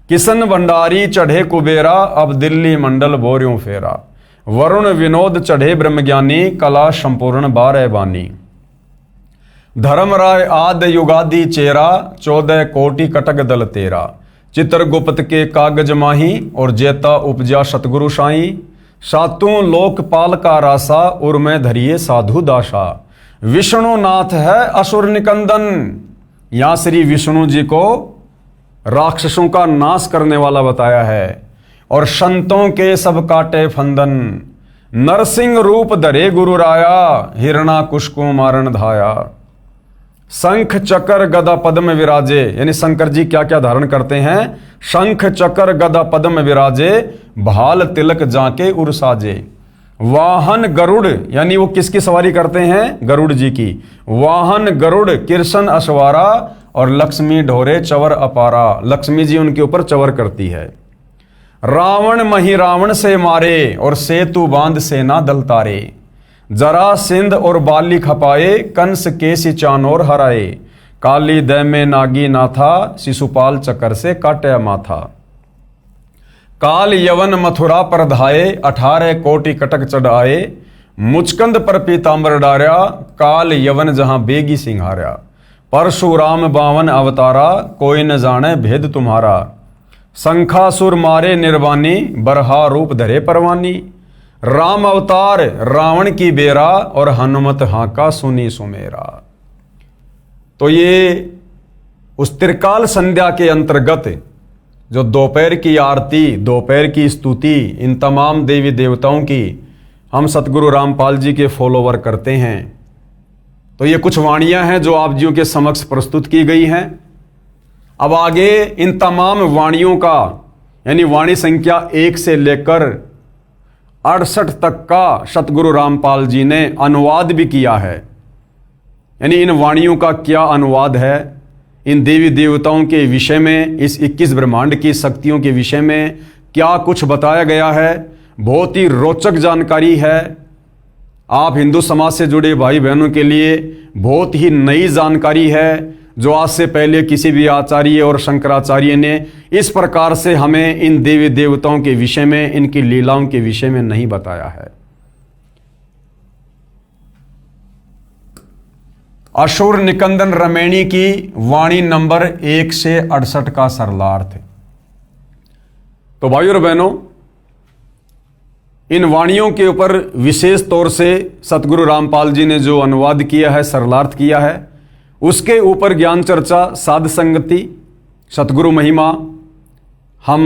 किशन भंडारी चढ़े कुबेरा, अब दिल्ली मंडल बोर्यों फेरा। वरुण विनोद चढ़े ब्रह्मज्ञानी, कला संपूर्ण 12 बानी। धर्मराय आद युगादि चेरा, 14 कोटि कटक दल तेरा। चित्रगुप्त के कागज माही, और जेता उपजा सतगुरु साई। सातों लोकपाल का रासा, उर में धरिए साधु दासा। विष्णु नाथ है असुर निकंदन, यहां श्री विष्णु जी को राक्षसों का नाश करने वाला बताया है। और संतों के सब काटे फंदन, नरसिंह रूप धरे गुरु राया। हिरणाकुश को मारण धाया। शंख चक्र गदा पद्म विराजे, यानी शंकर जी क्या क्या धारण करते हैं। शंख चक्र गदा पद्म विराजे, भाल तिलक जाके उर साजे। वाहन गरुड़, यानी वो किसकी सवारी करते हैं, गरुड़ जी की। वाहन गरुड़ कृष्ण अश्वारा, और लक्ष्मी ढोरे चवर अपारा, लक्ष्मी जी उनके ऊपर चवर करती है। रावण मही रावण से मारे, और सेतु बांध सेना दल तारे। जरा सिंध और बाली खपाए, कंस केसी चानोर हराए। काली दै में नागी नाथा, शिशुपाल चक्कर से काटे माथा। काल यवन मथुरा पर धाये, 18 कोटि कटक चढ़ाए। मुचकंद पर पीतांबर डार्या, काल यवन जहां बेगी सिंहार्या। परशुराम 52 अवतारा, कोई न जाने भेद तुम्हारा। शंखासुर मारे निर्वाणी, बरहा रूप धरे परवानी। राम अवतार रावण की बेरा, और हनुमत हाका सुनी सुमेरा। तो ये उस त्रिकाल संध्या के अंतर्गत जो दोपहर की आरती, दोपहर की स्तुति, इन तमाम देवी देवताओं की हम सतगुरु रामपाल जी के फॉलोवर करते हैं। तो ये कुछ वाणियां हैं जो आप जियों के समक्ष प्रस्तुत की गई हैं। अब आगे इन तमाम वाणियों का, यानी वाणी संख्या 1 से लेकर 68 तक का सतगुरु रामपाल जी ने अनुवाद भी किया है। यानी इन वाणियों का क्या अनुवाद है, इन देवी देवताओं के विषय में, इस 21 ब्रह्मांड की शक्तियों के विषय में क्या कुछ बताया गया है। बहुत ही रोचक जानकारी है। आप हिंदू समाज से जुड़े भाई बहनों के लिए बहुत ही नई जानकारी है, जो आज से पहले किसी भी आचार्य और शंकराचार्य ने इस प्रकार से हमें इन देवी देवताओं के विषय में, इनकी लीलाओं के विषय में नहीं बताया है। असुर निकंदन रमैणी की वाणी नंबर 1 से 68 का सरलार्थ। तो भाइयों और बहनों, इन वाणियों के ऊपर विशेष तौर से सतगुरु रामपाल जी ने जो अनुवाद किया है, सरलार्थ किया है, उसके ऊपर ज्ञान चर्चा, साध संगति, सतगुरु महिमा हम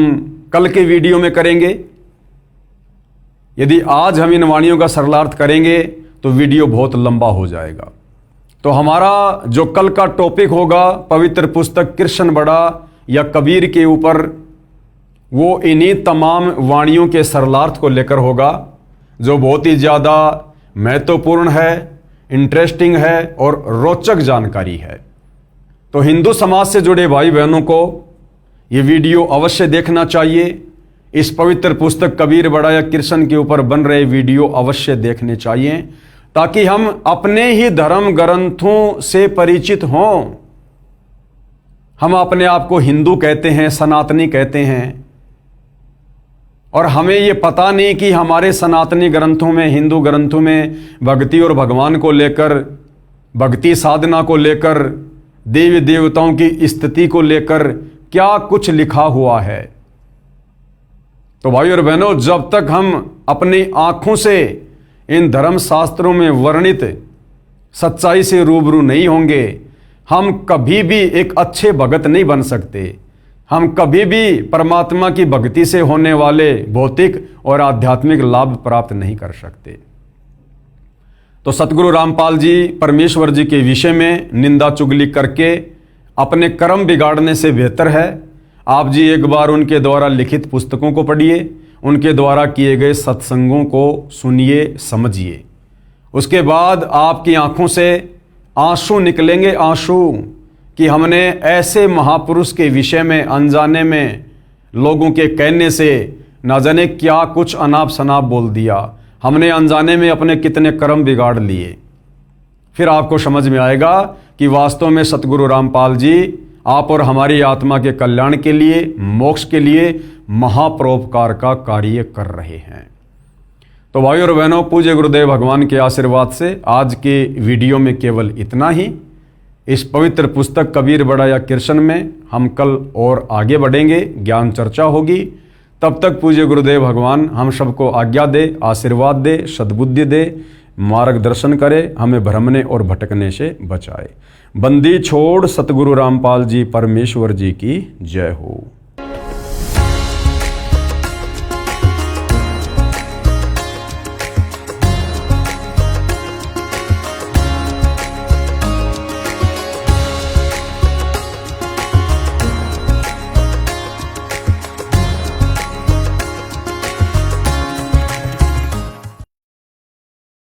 कल के वीडियो में करेंगे। यदि आज हम इन वाणियों का सरलार्थ करेंगे तो वीडियो बहुत लंबा हो जाएगा। तो हमारा जो कल का टॉपिक होगा पवित्र पुस्तक कृष्ण बड़ा या कबीर के ऊपर, वो इन्हीं तमाम वाणियों के सरलार्थ को लेकर होगा, जो बहुत ही ज़्यादा महत्वपूर्ण है, इंटरेस्टिंग है और रोचक जानकारी है। तो हिंदू समाज से जुड़े भाई बहनों को ये वीडियो अवश्य देखना चाहिए। इस पवित्र पुस्तक कबीर बड़ा या कृष्ण के ऊपर बन रहे वीडियो अवश्य देखने चाहिए, ताकि हम अपने ही धर्म ग्रंथों से परिचित हों। हम अपने आप को हिंदू कहते हैं, सनातनी कहते हैं, और हमें ये पता नहीं कि हमारे सनातनी ग्रंथों में, हिंदू ग्रंथों में भक्ति और भगवान को लेकर, भक्ति साधना को लेकर, देवी देवताओं की स्थिति को लेकर क्या कुछ लिखा हुआ है। तो भाई और बहनों, जब तक हम अपनी आंखों से इन धर्म शास्त्रों में वर्णित सच्चाई से रूबरू नहीं होंगे, हम कभी भी एक अच्छे भगत नहीं बन सकते। हम कभी भी परमात्मा की भक्ति से होने वाले भौतिक और आध्यात्मिक लाभ प्राप्त नहीं कर सकते। तो सतगुरु रामपाल जी परमेश्वर जी के विषय में निंदा चुगली करके अपने कर्म बिगाड़ने से बेहतर है आप जी एक बार उनके द्वारा लिखित पुस्तकों को पढ़िए, उनके द्वारा किए गए सत्संगों को सुनिए, समझिए। उसके बाद आपकी आंखों से आंसू निकलेंगे, आंसू, कि हमने ऐसे महापुरुष के विषय में अनजाने में लोगों के कहने से ना जाने क्या कुछ अनाप शनाप बोल दिया, हमने अनजाने में अपने कितने कर्म बिगाड़ लिए। फिर आपको समझ में आएगा कि वास्तव में सतगुरु रामपाल जी आप और हमारी आत्मा के कल्याण के लिए, मोक्ष के लिए महापरोपकार का कार्य कर रहे हैं। तो भाइयों और बहनों, पूज्य गुरुदेव भगवान के आशीर्वाद से आज के वीडियो में केवल इतना ही। इस पवित्र पुस्तक कबीर बड़ा या कृष्ण में हम कल और आगे बढ़ेंगे, ज्ञान चर्चा होगी। तब तक पूज्य गुरुदेव भगवान हम सबको आज्ञा दे, आशीर्वाद दे, सद्बुद्धि दे, मार्गदर्शन करे, हमें भ्रमने और भटकने से बचाए। बंदी छोड़ सतगुरु रामपाल जी परमेश्वर जी की जय हो।